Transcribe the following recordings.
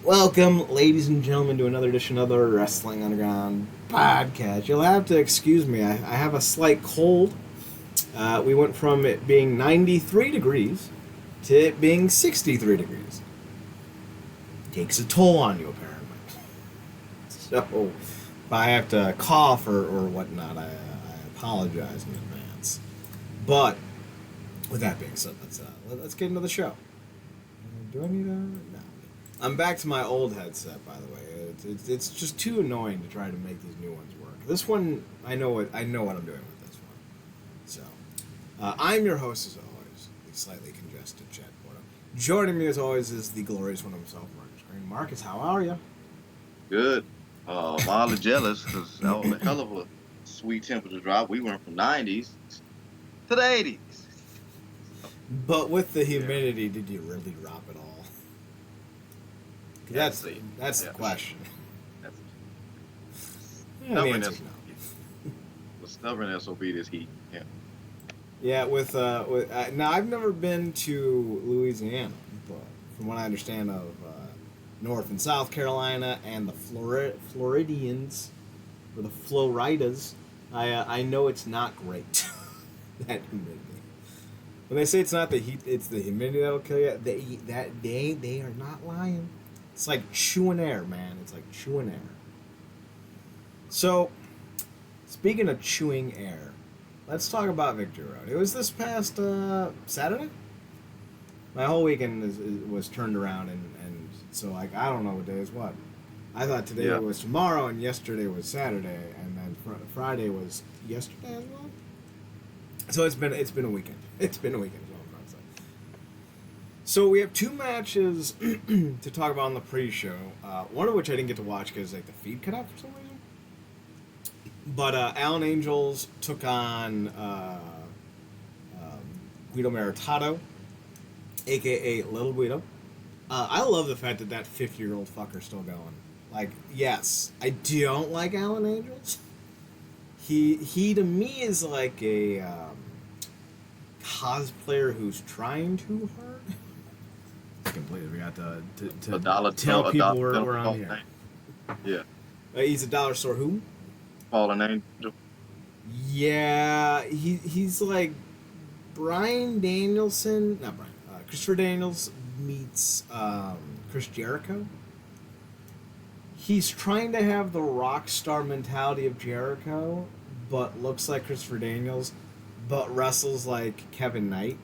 Welcome, ladies and gentlemen, to another edition of the Wrestling Underground podcast. You'll have to excuse me, I have a slight cold. We went from it being 93 degrees to it being 63 degrees. Takes a toll on you, apparently. So, if I have to cough or whatnot, I apologize in advance. But, with that being said, let's get into the show. Do I need a... No. I'm back to my old headset, by the way. It's just too annoying to try to make these new ones work. This one, I know what I'm doing with this one. So, I'm your host as always, the slightly congested Chad Porter. Joining me as always is the glorious one himself, Marcus Green. Marcus, how are you? Good. Mildly jealous because that was a hell of a sweet temperature drop. We went from 90s to the 80s. But with the Yeah. humidity, did you really drop it all? That's the question. That's Yeah, the stubborn answer's as no. the stubborn SOB this heat. Yeah. Yeah, with now I've never been to Louisiana, but from what I understand of North and South Carolina and the Floridians or the Floridas, I know it's not great. That humidity. When they say it's not the heat, it's the humidity that'll kill you. They are not lying. It's like chewing air, man. It's like chewing air. So, speaking of chewing air, let's talk about Victory Road. It was this past Saturday. My whole weekend was turned around, and so like I don't know what day is what. I thought today was tomorrow, and yesterday was Saturday, and then Friday was yesterday as well. So it's been a weekend. It's been a weekend. Is what I'm trying to say. So we have two matches to talk about on the pre-show. One of which I didn't get to watch because like the feed cut out for some reason. But Alan Angels took on Guido Maritato, aka Little Guido. I love the fact that 50-year-old fucker's still going. Like, yes, I don't like Alan Angels. He to me is like a cosplayer who's trying too hard. Completely forgot to tell people we're on here. Yeah. He's a dollar store who? Fallen Angel. Yeah, he's like Brian Danielson, not Brian. Christopher Daniels meets Chris Jericho. He's trying to have the rock star mentality of Jericho, but looks like Christopher Daniels, but wrestles like Kevin Knight.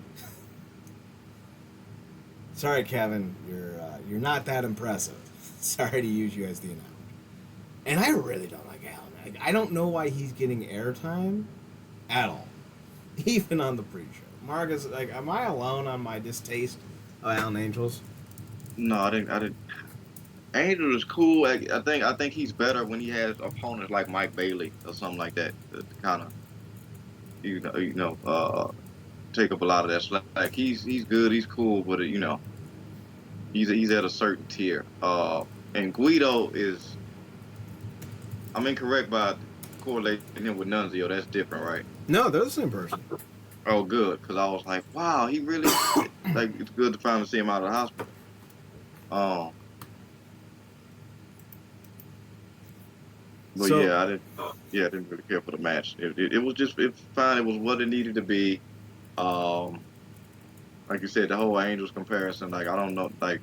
Sorry, Kevin, you're not that impressive. Sorry to use you as the analogy. And I really don't like Alan. I don't know why he's getting airtime at all, even on the pre-show. Marcus, like, am I alone on my distaste of Alan Angels? No, I didn't. Angel is cool. I think he's better when he has opponents like Mike Bailey or something like that to kind of take up a lot of that slack. Like he's good, he's cool, but he's at a certain tier. And Guido is, I'm incorrect by correlating him with Nunzio. That's different, right? No, they're the same person. Oh, good, because I was like, wow, he really like. It's good to finally see him out of the hospital. Um, but So, yeah, I didn't really care for the match. It was just it's fine. It was what it needed to be. Um, like you said, the whole Angels comparison. Like I don't know, like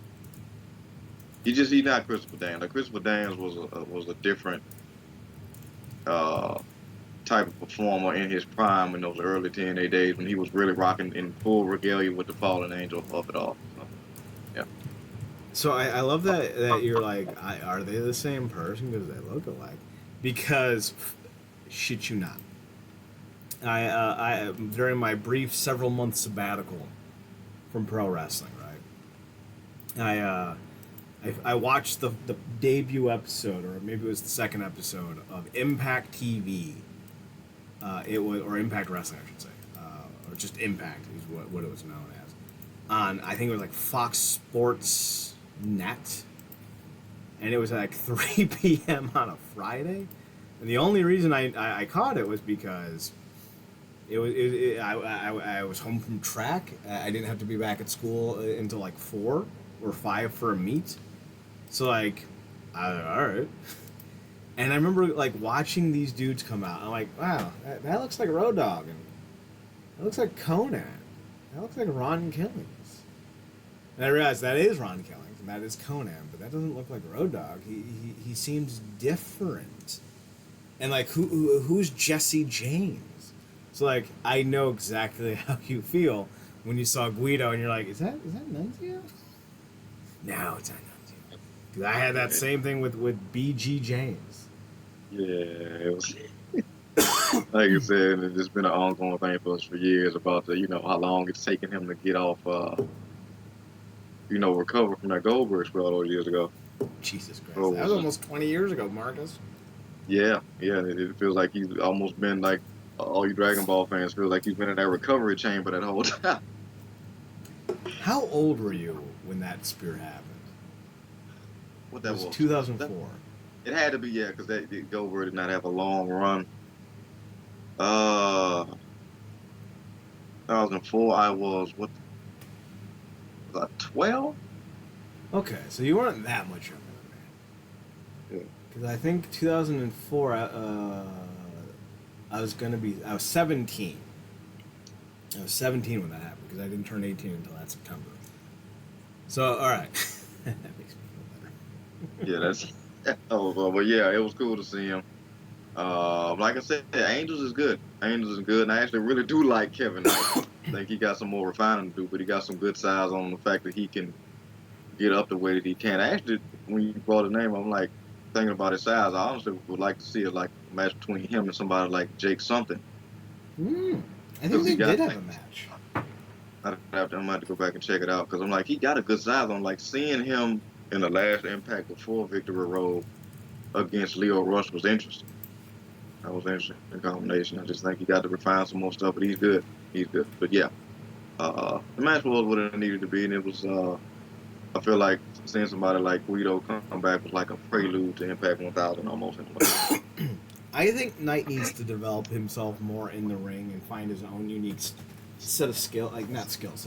he's not Christopher Daniels. Like Christopher Daniels was a different uh type of performer in his prime in those early TNA days when he was really rocking in full regalia with the Fallen Angel of it all. So, yeah. I love that you're like, are they the same person? Because they look alike. Because, shit you not. I during my brief several month sabbatical from pro wrestling, right? I watched the debut episode, or maybe it was the second episode of Impact TV. It was, or Impact Wrestling, I should say, or just Impact is what it was known as. On, I think it was like Fox Sports Net, and it was at like 3 p.m. on a Friday. And the only reason I caught it was because I was home from track. I didn't have to be back at school until like 4 or 5 for a meet. So like, all right. And I remember like watching these dudes come out. I'm like, wow, that looks like Road Dogg, and that looks like Conan. That looks like Ron Killings. And I realized that is Ron Killings and that is Conan, but that doesn't look like Road Dogg. He seems different. And like, who's Jesse James? So like, I know exactly how you feel when you saw Guido, and you're like, is that Nunzio? No, it's not Nunzio. 'Cause I had that same thing with BG James. Yeah, it was like you said, it's been an ongoing thing for us for years about how long it's taken him to get off, recover from that Goldberg spell all those years ago. Jesus Christ, Oh, that was almost 20 years ago, Marcus. yeah, it feels like he's almost been like all you Dragon Ball fans feel like he's been in that recovery chamber that whole time. How old were you when that spear happened? What that was? 2004. It had to be, yeah, because that Goldberg did not have a long run. 2004, I was, what, was I 12? Okay, so you weren't that much younger than me. Yeah. Because I think 2004, I was 17. I was 17 when that happened because I didn't turn 18 until that September. So, all right, that makes me feel better. Yeah, that's. But yeah, it was cool to see him. Like I said, Angels is good. Angels is good, and I actually really do like Kevin Knight. I think he got some more refining to do, but he got some good size on the fact that he can get up the way that he can. Actually, when you brought the name, I'm like thinking about his size. I honestly would like to see it like a match between him and somebody like Jake something. I think they did have a match. I might have to go back and check it out because I'm like, he got a good size on. Like seeing him in the last Impact before Victory Road against Leo Rush was interesting. That was an interesting combination. I just think he got to refine some more stuff, but he's good. He's good. But yeah, the match was what it needed to be, and it was. I feel like seeing somebody like Guido come back was like a prelude to Impact 1000 almost. I think Knight needs to develop himself more in the ring and find his own unique set of set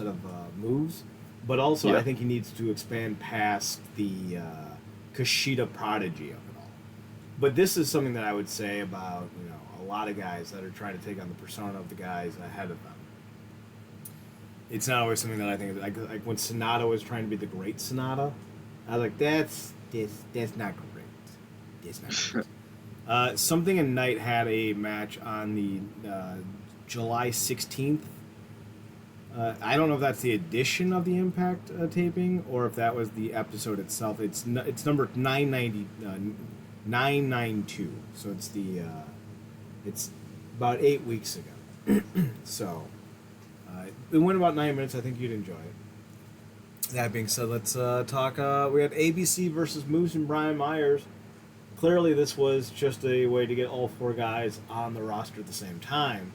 of moves. But also, Yeah. I think he needs to expand past the Kushida prodigy of it all. But this is something that I would say about a lot of guys that are trying to take on the persona of the guys ahead of them. It's not always something that I think like when Sonata was trying to be the great Sonata. I was like, that's not great. That's not great. Something in Night had a match on the July 16th. I don't know if that's the edition of the Impact taping or if that was the episode itself. It's number 992. So it's about 8 weeks ago. So it went about 9 minutes. I think you'd enjoy it. That being said, let's talk. We had ABC versus Moose and Brian Myers. Clearly, this was just a way to get all four guys on the roster at the same time.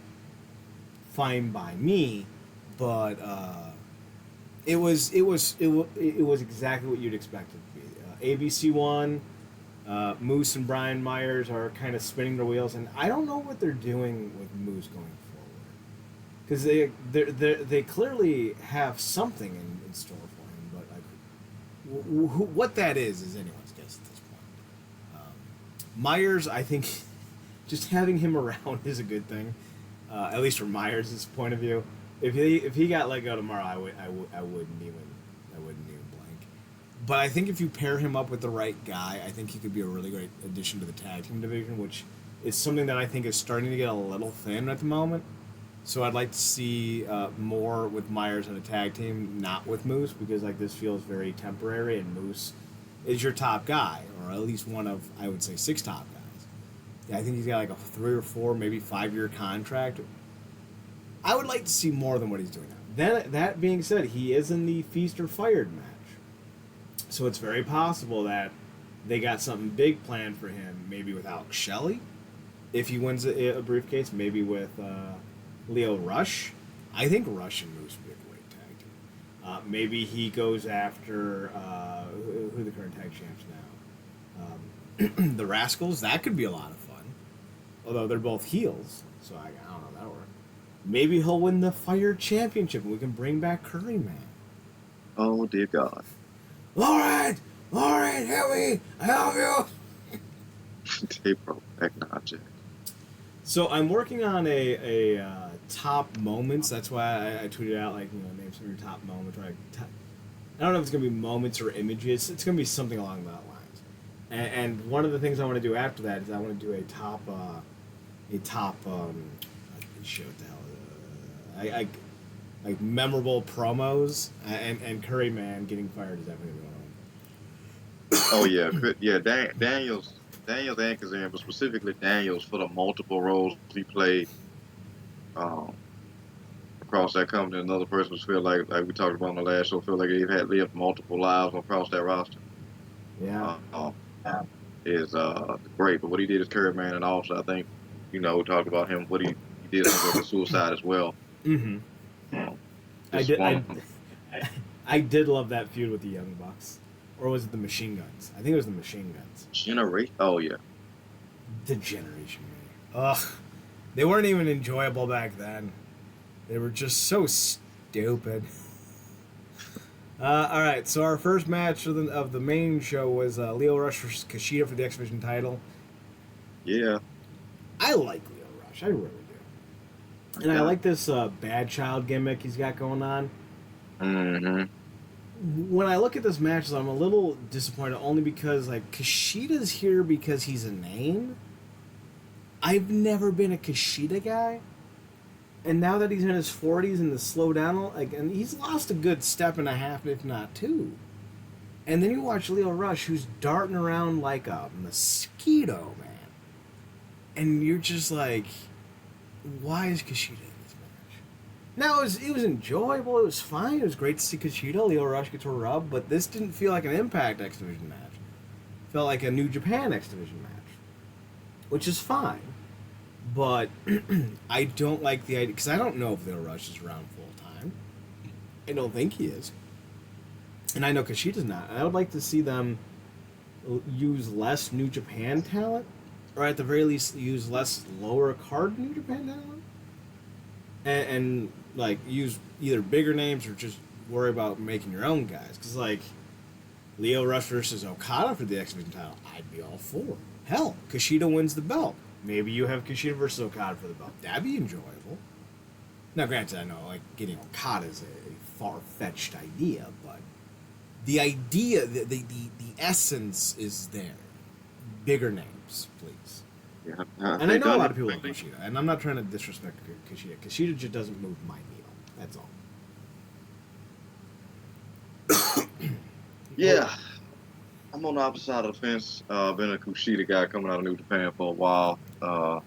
Fine by me, but it was exactly what you'd expect it to be. ABC won. Moose and Brian Myers are kind of spinning their wheels, and I don't know what they're doing with Moose going forward because they clearly have something in store for him, but like what that is anyone's guess at this point. Myers, I think, just having him around is a good thing, at least from Myers' point of view. If he got let go tomorrow, I wouldn't even blink. But I think if you pair him up with the right guy, I think he could be a really great addition to the tag team division, which is something that I think is starting to get a little thin at the moment. So I'd like to see more with Myers in a tag team, not with Moose, because like this feels very temporary, and Moose is your top guy, or at least one of, I would say, 6 top guys. Yeah, I think he's got like a 3 or 4, maybe 5-year contract. I would like to see more than what he's doing now. Then, that being said, he is in the Feast or Fired match. So it's very possible that they got something big planned for him, maybe with Alex Shelley, if he wins a briefcase, maybe with Leo Rush. I think Rush and Moose would be a great tag team. Maybe he goes after who are the current tag champs now? The Rascals. That could be a lot of fun. Although they're both heels, so I don't know if that'll work. Maybe he'll win the Fire Championship and we can bring back Curry Man. Oh dear God! All right, All right, help me! I help you. They broke back Najee. So I'm working on a top moments. That's why I tweeted out like name some of your top moments. Right? I don't know if it's gonna be moments or images. It's gonna be something along that lines. And one of the things I want to do after that is I want to do a top shit, what the hell, I like memorable promos and Curry Man getting fired is definitely one Oh yeah, yeah. Daniels and Kazarian, but specifically Daniels for the multiple roles he played um, across that company. Another person was feel like we talked about on the last show, feel like he had lived multiple lives across that roster. of them. Yeah. Uh, is great. But what he did is Curry Man, and also I think we talked about him. What he did with the suicide as well. Mm-hmm. Um, I just did. one. I did love that feud with the Young Bucks, or was it the Machine Guns? I think it was the Machine Guns. Generation. Oh yeah. The Generation Man. Ugh, they weren't even enjoyable back then. They were just so stupid. All right, so our first match of the main show was Leo Rush versus Kushida for the X Division title. Yeah. I like Leo Rush, I really do, and I like this bad child gimmick he's got going on. Mm-hmm. When I look at this match, I'm a little disappointed only because like Kushida's here because he's a name. I've never been a Kushida guy, and now that he's in his 40s and the slow down, like, and he's lost a good step and a half, if not two. And then you watch Leo Rush, who's darting around like a mosquito, man, and you're just like, why is Kushida in this match? Now it was enjoyable. It was fine. It was great to see Kushida, Leo Rush get to a rub, but this didn't feel like an Impact X Division match. It felt like a New Japan X Division match, which is fine. But I don't like the idea because I don't know if Leo Rush is around full time. I don't think he is, and I know Kushida's not. And I would like to see them use less New Japan talent, or at the very least use less lower card New Japan talent, and like use either bigger names or just worry about making your own guys. Because like Leo Rush versus Okada for the X Division title, I'd be all for. Hell, Kushida wins the belt. Maybe you have Kushida versus Okada for the belt. That'd be enjoyable. Now, granted, I know like getting Okada is a far-fetched idea, but the idea, the essence is there. Bigger names, please. Yeah. And I know a lot of people love Kushida, and I'm not trying to disrespect Kushida. Kushida just doesn't move my needle. That's all. Yeah. I'm on the opposite side of the fence. Been a Kushida guy coming out of New Japan for a while. Was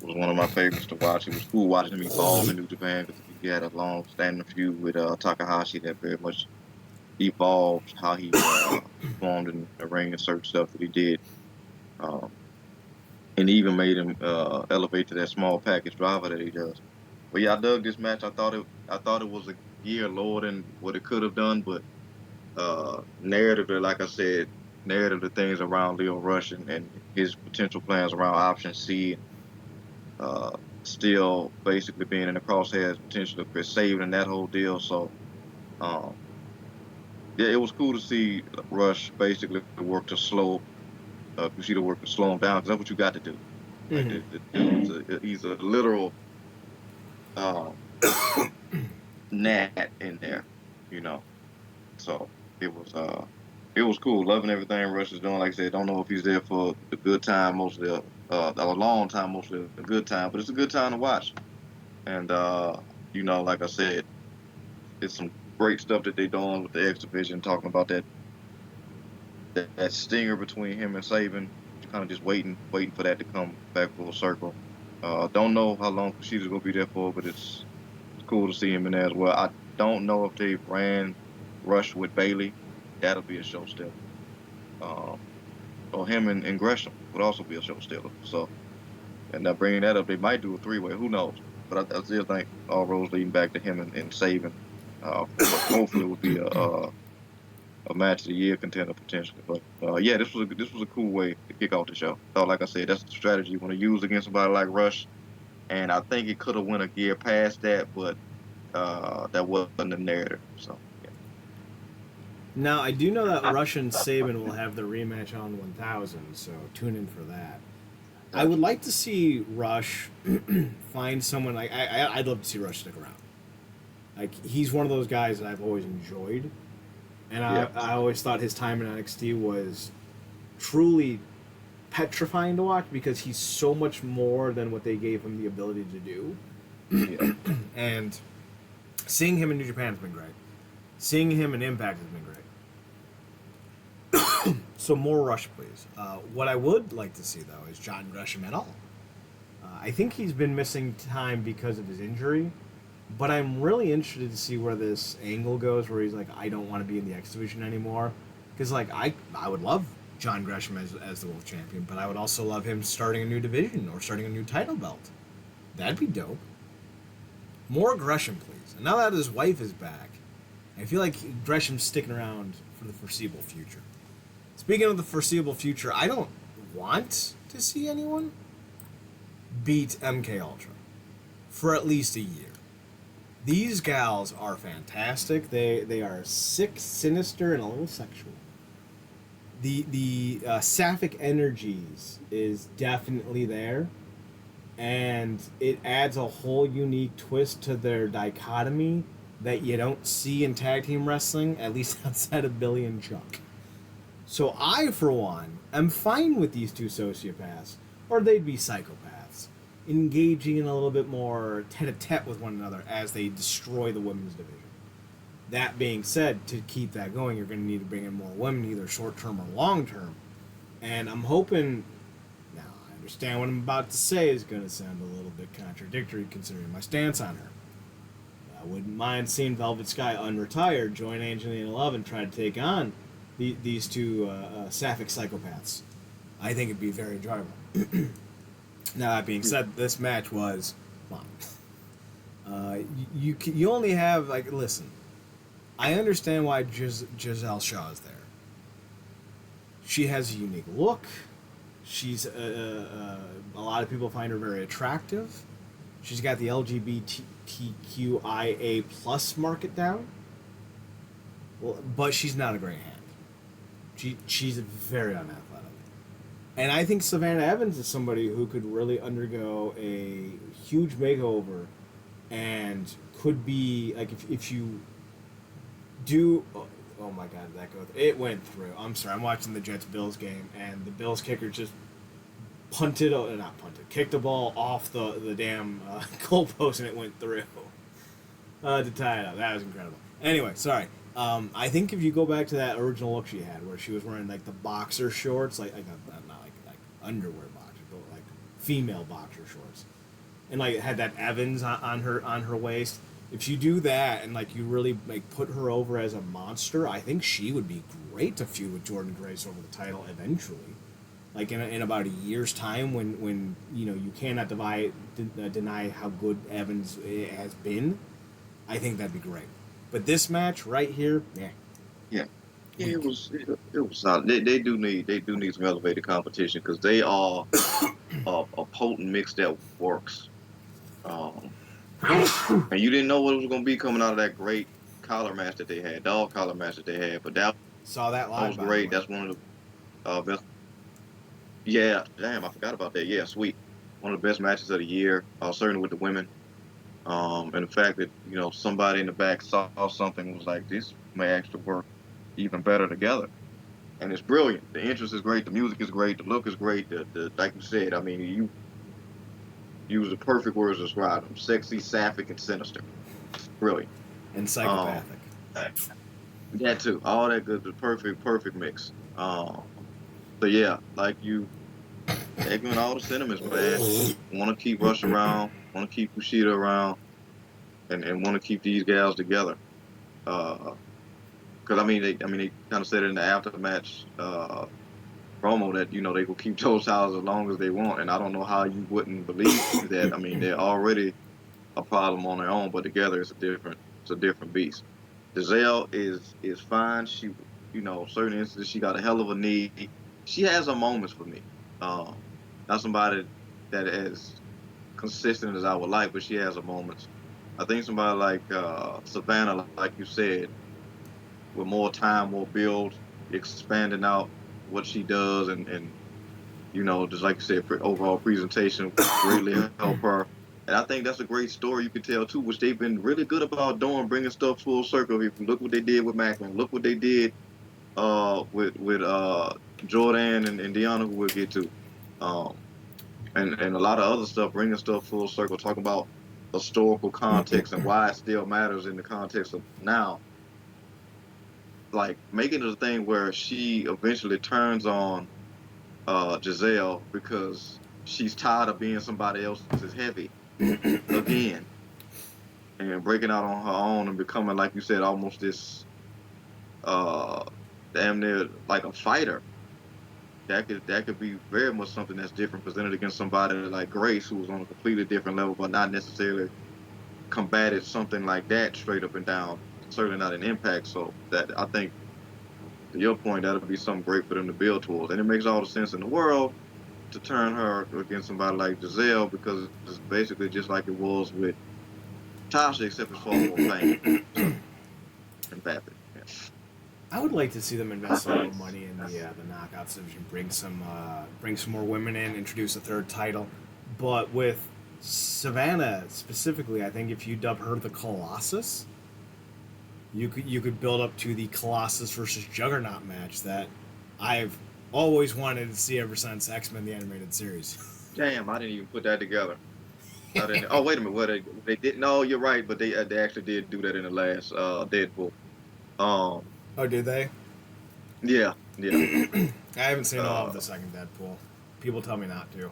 one of my favorites to watch. It was cool watching him evolve in New Japan because he had a long-standing feud with Takahashi that very much evolved how he performed in the ring and certain stuff that he did, and even made him elevate to that small package driver that he does. But yeah, I dug this match. I thought it was a gear lower than what it could have done, but narratively, like I said, narrative things around Leo Rush and his potential plans around Option C, still basically being in the crosshairs, potentially for saving that whole deal. So, um, yeah, it was cool to see Rush basically work to slow Kushida work to slow him down because that's what you got to do. Like Mm-hmm. the dude's he's a literal um, gnat in there, you know. So it was cool, loving everything Rush is doing. Like I said, don't know if he's there for the good time, mostly a long time, mostly a good time, but it's a good time to watch. And like I said, it's some great stuff that they're doing with the X Division, talking about that stinger between him and Saban. Kind of just waiting for that to come back full circle. Don't know how long Kushida's gonna be there for, but it's cool to see him in there as well. I don't know if they ran Rush with Bailey. That'll be a show still. Or him and Gresham would also be a show stealer. So, and now bringing that up, they might do a three-way. Who knows? But I still think all roads leading back to him and Saban. Hopefully, it would be a match of the year contender potentially. But yeah, this was a cool way to kick off the show. So, like I said, that's the strategy you want to use against somebody like Rush. And I think it could have went a gear past that, but that wasn't the narrative. So Now, I do know that Rush and Saban will have the rematch on 1000, so tune in for that. I would like to see Rush find someone like I'd love to see Rush stick around. Like he's one of those guys that I've always enjoyed, and Yeah. I always thought his time in NXT was truly petrifying to watch because he's so much more than what they gave him the ability to do. Yeah. And seeing him in New Japan has been great. Seeing him in Impact has been great. So more Rush, please. What I would like to see though is John Gresham at all. I think he's been missing time because of his injury, but I'm really interested to see where this angle goes, where he's like, I don't want to be in the X Division anymore, because like I would love John Gresham as the world champion, but I would also love him starting a new division or starting a new title belt. That'd be dope. More Gresham, please. And now that his wife is back, I feel like Gresham's sticking around for the foreseeable future. Speaking of the foreseeable future, I don't want to see anyone beat MK Ultra for at least a year. These gals are fantastic. They are sick, sinister, and a little sexual. The sapphic energies is definitely there, and it adds a whole unique twist to their dichotomy that you don't see in tag team wrestling, at least outside of Billy and Chuck. So I, for one, am fine with these two sociopaths, or they'd be psychopaths, engaging in a little bit more tete-a-tete with one another as they destroy the women's division. That being said, to keep that going, you're going to need to bring in more women, either short-term or long-term. And I'm hoping... Now, I understand what I'm about to say is going to sound a little bit contradictory considering my stance on her. I wouldn't mind seeing Velvet Sky unretired join Angelina Love and try to take on these two sapphic psychopaths. I think it'd be very enjoyable. Now, that being said, this match was fine. You only have, like, listen, I understand why Giselle Shaw is there. She has a unique look. She's, a lot of people find her very attractive. She's got the LGBTQIA plus market down. Well, but she's not a great hand. She's very unathletic. And I think Savannah Evans is somebody who could really undergo a huge makeover and could be, like, if you do... Oh my god, did that go through? It went through. I'm sorry, I'm watching the Jets-Bills game, and the Bills kicker just kicked the ball off the damn goalpost, and it went through to tie it up. That was incredible. Anyway, sorry. I think if you go back to that original look she had, where she was wearing like the boxer shorts, like not like underwear boxers, but like female boxer shorts, and like had that Evans on her waist. If you do that and like you really like put her over as a monster, I think she would be great to feud with Jordan Grace over the title eventually. Like in about a year's time, when you know you cannot deny how good Evans has been, I think that'd be great. But this match right here, yeah. Yeah, it was solid. They do need some elevated competition because they are a potent mix that works. And you didn't know what was going to be coming out of that great collar match that they had, dog collar match that they had. But that Saw that live. was great. That's one of the best. Yeah, damn, I forgot about that. Yeah, sweet. One of the best matches of the year, certainly with the women. And the fact that, you know, somebody in the back saw something and was like, this may actually work even better together. And it's brilliant. The interest is great. The music is great. The look is great. The like you said, I mean, you use the perfect words to describe them. Sexy, sapphic, and sinister. Brilliant. And psychopathic. That too. All that good. The perfect mix. So yeah, like you echoing all the sentiments, man. Want to keep Rush around. Want to keep Kushida around. And want to keep these gals together. Because they kind of said it in the aftermatch promo that, you know, they will keep those titles as long as they want, and I don't know how you wouldn't believe that. I mean, they're already a problem on their own, but together it's a different beast. Giselle is fine. She, you know, certain instances she got a hell of a knee. She has her moments for me. Not somebody that is consistent as I would like, but she has her moments. I think somebody like Savannah, like you said, with more time, more build, expanding out what she does, and just like you said, overall presentation greatly help her. And I think that's a great story you can tell too, which they've been really good about doing, bringing stuff full circle. If you look what they did with Macklin, look what they did with Jordan and Deanna, who we'll get to, um, and a lot of other stuff, bringing stuff full circle, talking about historical context and why it still matters in the context of now. Like making it a thing where she eventually turns on Giselle because she's tired of being somebody else's heavy again, and breaking out on her own and becoming, like you said, almost this uh, damn near like a fighter. That could be very much something that's different presented against somebody like Grace, who was on a completely different level, but not necessarily combated something like that straight up and down. Certainly not an Impact. So that I think, to your point, that'll be something great for them to build towards, and it makes all the sense in the world to turn her against somebody like Giselle, because it's basically just like it was with Tasha, except it's far more pain. So, and vapid. Yeah. I would like to see them invest a little money in the knockouts division, bring some more women in, introduce a third title. But with Savannah specifically, I think if you dub her the Colossus, you could build up to the Colossus versus Juggernaut match that I've always wanted to see ever since X-Men the Animated Series. Damn, I didn't even put that together. Oh, wait a minute. What they did? No, you're right, but they actually did do that in the last Deadpool. Um, Oh, did they? yeah. I haven't seen all of the second Deadpool. People tell me not to.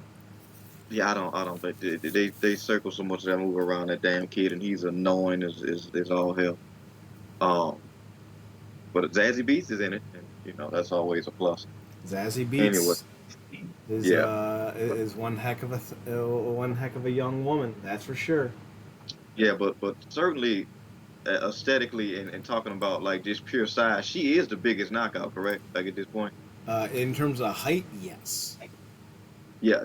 Yeah, I don't think they circle so much of that move around that damn kid, and he's annoying as all hell. Um, but Zazie Beetz is in it, and that's always a plus. Zazie Anyway, Beetz is yeah, one heck of a young woman. That's for sure. yeah, but certainly aesthetically and talking about like just pure size, she is the biggest knockout, correct? Like at this point. In terms of height, yes. Yeah.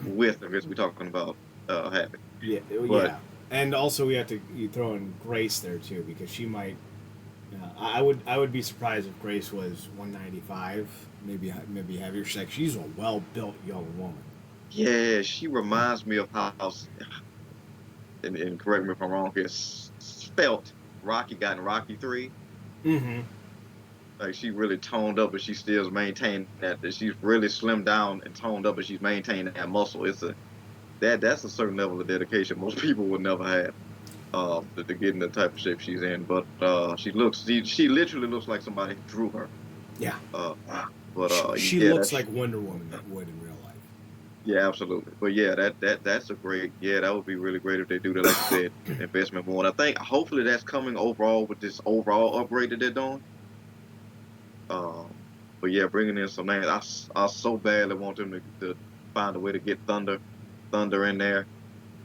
Width, I guess we're talking about Happy. Yeah, But yeah. And also you throw in Grace there too, because she might. I would be surprised if Grace was 195, maybe heavier. She's a well built young woman. yeah, she reminds me of how, and correct me if I'm wrong here, spelt Rocky got in Rocky 3. Mm-hmm. Like she really toned up, but she still maintained that she's really slimmed down and toned up, but she's maintaining that muscle. That's a certain level of dedication most people would never have. To get in the type of shape she's in, but she literally looks like somebody drew her. Yeah. But she yeah, looks like Wonder Woman would in real life. yeah, absolutely. But yeah, that's a great. Yeah, that would be really great if they do that. Like you said, investment more. And I think hopefully that's coming overall with this overall upgrade that they're doing. Um, but yeah, bringing in some names. I so badly want them to find a way to get Thunder in there.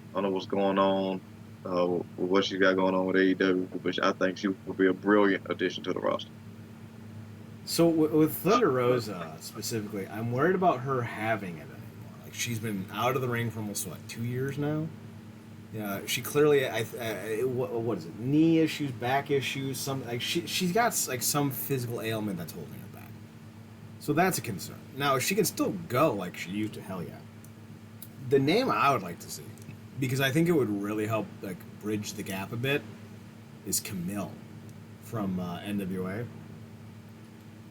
I don't know what's going on. With what she got going on with AEW, but I think she would be a brilliant addition to the roster. So with Thunder Rosa specifically, I'm worried about her having it anymore. Like she's been out of the ring for almost 2 years now. Yeah, she clearly what is it? Knee issues, back issues, some like she's got like some physical ailment that's holding her back. So that's a concern. Now if she can still go like she used to, hell yeah. The name I would like to see, because I think it would really help like bridge the gap a bit, is Camille from NWA.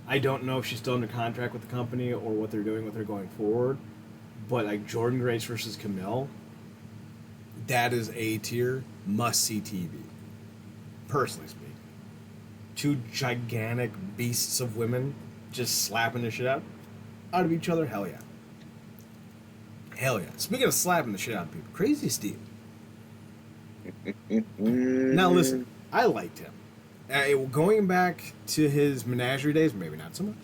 I don't know if she's still under contract with the company or what they're doing with her going forward, but like Jordan Grace versus Camille, that is A tier, must see TV. Personally speaking, two gigantic beasts of women just slapping the shit out of each other. Hell yeah. Hell yeah. Speaking of slapping the shit out of people, Crazy Steve. Now listen, I liked him. Going back to his menagerie days, maybe not so much.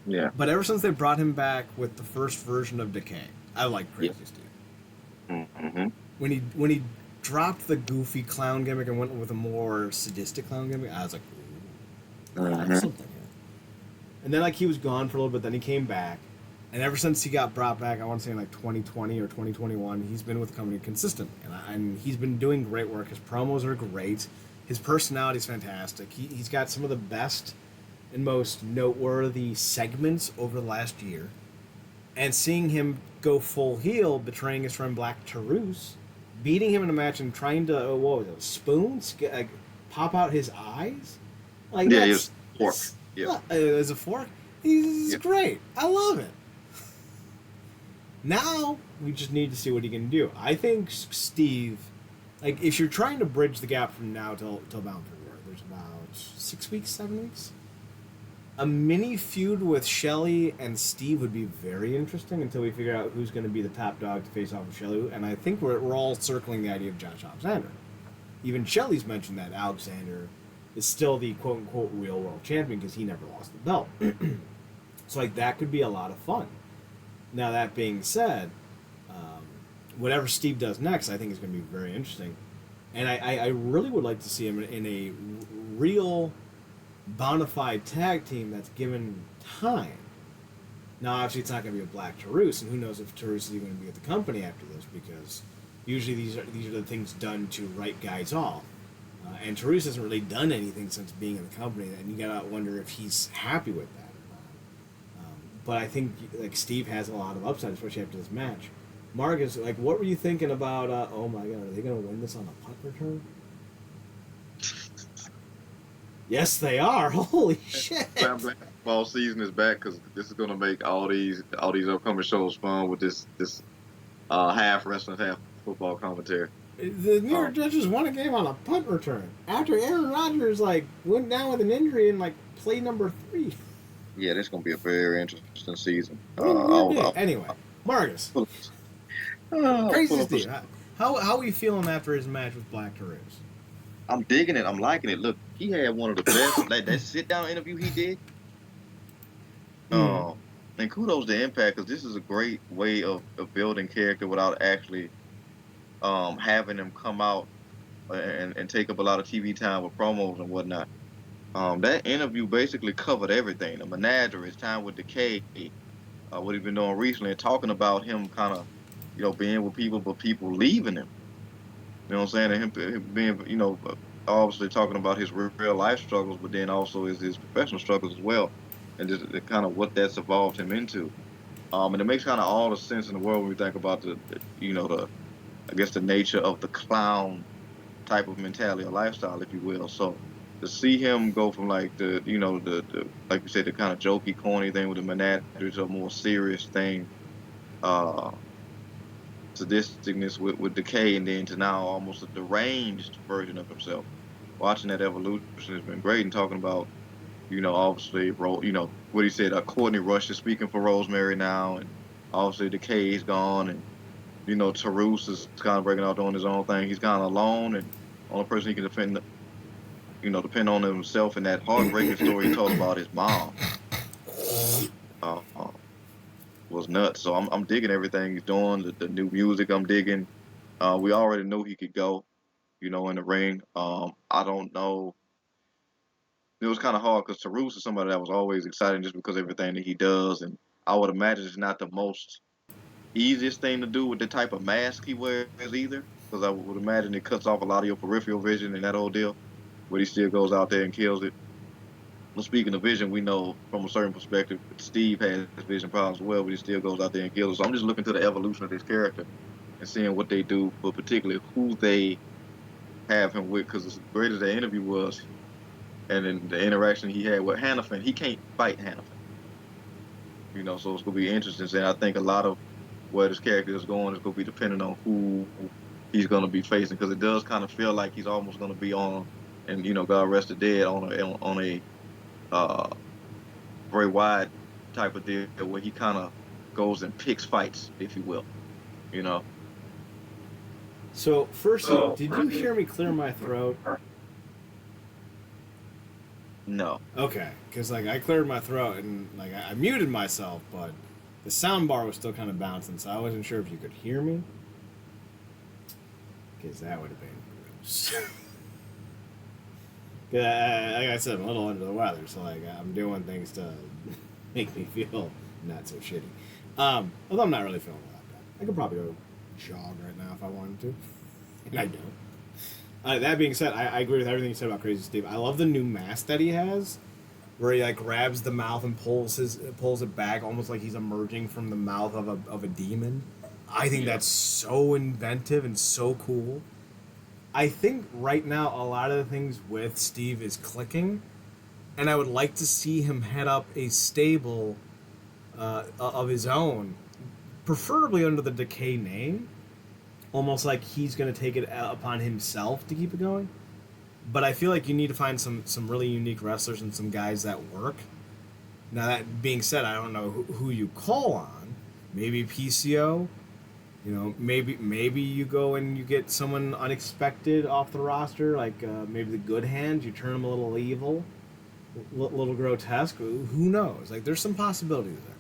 Yeah. But ever since they brought him back with the first version of Decay, I like Crazy Steve. Mm-hmm. When he dropped the goofy clown gimmick and went with a more sadistic clown gimmick, I was like, ooh, that's something here. And then like he was gone for a little bit, then he came back. And ever since he got brought back, I want to say in like 2020 or 2021, he's been with the company consistently. And he's been doing great work. His promos are great. His personality is fantastic. He's got some of the best and most noteworthy segments over the last year. And seeing him go full heel, betraying his friend Black Taurus, beating him in a match and trying to, what was it, spoons? Pop out his eyes? Like, Yeah, that's... it was fork. Yeah. As a fork? He's great. I love it. Now, we just need to see what he can do. I think Steve... Like, if you're trying to bridge the gap from now till Bound for Glory, there's about 6 weeks, 7 weeks. A mini feud with Shelley and Steve would be very interesting until we figure out who's going to be the top dog to face off with Shelley. And I think we're all circling the idea of Josh Alexander. Even Shelley's mentioned that Alexander is still the quote-unquote real world champion because he never lost the belt. So, like, that could be a lot of fun. Now, that being said, whatever Steve does next, I think is going to be very interesting. And I really would like to see him in a real bona fide tag team that's given time. Now, obviously, it's not going to be a Black Taurus, and who knows if Taurus is even going to be at the company after this, because usually these are the things done to write guys off. And Taurus hasn't really done anything since being in the company, and you got to wonder if he's happy with that or not. But I think like Steve has a lot of upside, especially after this match. Marcus, like, what were you thinking about? Oh my God, are they going to win this on a punt return? Yes, they are. Holy shit! Ball season is back because this is going to make all these upcoming shows fun with this half wrestling, half football commentary. The New York Judges won a game on a punt return after Aaron Rodgers went down with an injury in play number 3. Yeah, this is going to be a very interesting season. Anyway, Marcus. Crazy Steve. How are you feeling after his match with Black Taurus? I'm digging it. I'm liking it. Look, he had one of the best that sit down interview he did. And kudos to Impact because this is a great way of building character without actually having him come out and take up a lot of TV time with promos and whatnot. That interview basically covered everything. The menagerie, his time with Decay, what he's been doing recently, and talking about him kind of, being with people, but people leaving him. You know what I'm saying? And him being, obviously talking about his real life struggles, but then also his professional struggles as well, and just kind of what that's evolved him into. And it makes kind of all the sense in the world when we think about the nature of the clown type of mentality or lifestyle, if you will. So to see him go from like the like you said, the kind of jokey, corny thing with the menagerie to a more serious thing, sadisticness with Decay, and then to now almost a deranged version of himself. Watching that evolution has been great, and talking about, obviously, what he said, Courtney Rush is speaking for Rosemary now, and obviously Decay is gone, and, Taurus is kind of breaking out doing his own thing. He's kind of alone, and the only person he can depend on himself. And that heartbreaking story he told about his mom was nuts. So I'm digging everything he's doing. The new music I'm digging. We already knew he could go, in the ring. I don't know. It was kind of hard because Taurus is somebody that was always exciting just because of everything that he does, and I would imagine it's not the most easiest thing to do with the type of mask he wears either, because I would imagine it cuts off a lot of your peripheral vision and that whole deal, but he still goes out there and kills it. Well, speaking of vision, we know from a certain perspective Steve has vision problems as well, but he still goes out there and kills it. So I'm just looking to the evolution of this character and seeing what they do, but particularly who they have him with, because as great as the interview was, and then the interaction he had with Hannafin, he can't fight Hannafin. So it's going to be interesting. And I think a lot of where this character is going is going to be dependent on who he's going to be facing, because it does kind of feel like he's almost going to be on, and God rest the dead, on a very wide type of deal where he kind of goes and picks fights, if you will. So, firstly, did you hear me clear my throat? No. Okay, because I cleared my throat and I muted myself, but the sound bar was still kind of bouncing, so I wasn't sure if you could hear me. Because that would have been gross. Like I said, I'm a little under the weather, so I'm doing things to make me feel not so shitty. Although I'm not really feeling that bad. I could probably go jog right now if I wanted to, and I don't. That being said, I agree with everything you said about Crazy Steve. I love the new mask that he has, where he like grabs the mouth and pulls it back, almost like he's emerging from the mouth of a demon. I think Yeah. that's so inventive and so cool. I think right now a lot of the things with Steve is clicking, and I would like to see him head up a stable of his own, preferably under the Decay name, almost like he's going to take it upon himself to keep it going. But I feel like you need to find some really unique wrestlers and some guys that work. Now that being said, I don't know who you call on. Maybe PCO. You know, maybe you go and you get someone unexpected off the roster, like maybe the Good Hands. You turn them a little evil, little grotesque. Who knows? Like there's some possibilities there.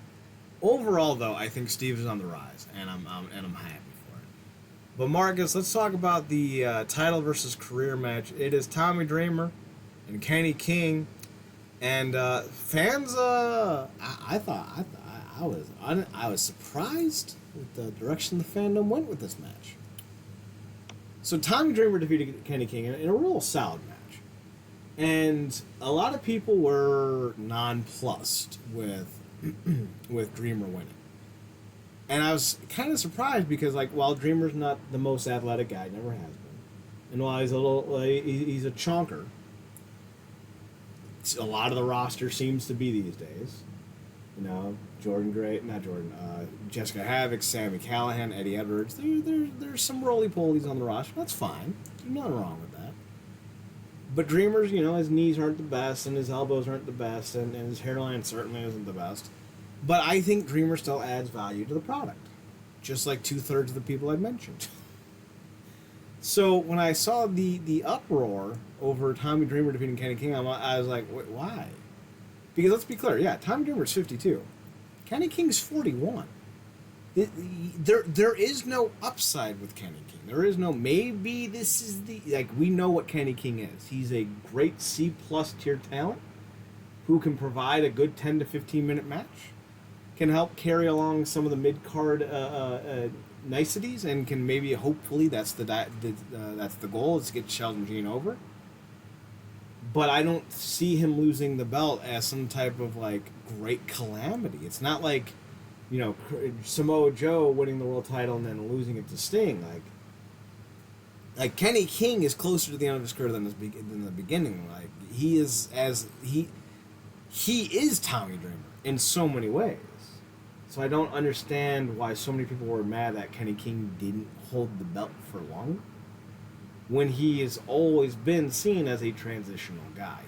Overall, though, I think Steve is on the rise, and I'm happy for it. But Marcus, let's talk about the title versus career match. It is Tommy Dreamer and Kenny King, and fans. I was surprised with the direction the fandom went with this match. So Tommy Dreamer defeated Kenny King in a real solid match, and a lot of people were nonplussed with Dreamer winning. And I was kind of surprised because, like, while Dreamer's not the most athletic guy, never has been, and while he's a chonker, a lot of the roster seems to be these days. You know, Jordan Gray, not Jordan, Jessica Havoc, Sammy Callahan, Eddie Edwards. There's some roly polies on the roster. That's fine. There's nothing wrong with that. But Dreamer's, you know, his knees aren't the best, and his elbows aren't the best, and his hairline certainly isn't the best. But I think Dreamer still adds value to the product, just like 2/3 of the people I've mentioned. So when I saw the uproar over Tommy Dreamer defeating Kenny King, I was like, wait, why? Because let's be clear, yeah, Tommy Dreamer's 52, Kenny King's 41. There is no upside with Kenny King. There is no maybe this is the like we know what Kenny King is. He's a great C plus tier talent who can provide a good 10 to 15 minute match, can help carry along some of the mid card niceties, and can maybe hopefully that's the goal is to get Sheldon Jean over. But I don't see him losing the belt as some type of like great calamity. It's not like, you know, Samoa Joe winning the world title and then losing it to Sting. Like Kenny King is closer to the end of his career than the beginning. Like he is Tommy Dreamer in so many ways. So I don't understand why so many people were mad that Kenny King didn't hold the belt for long, when he has always been seen as a transitional guy.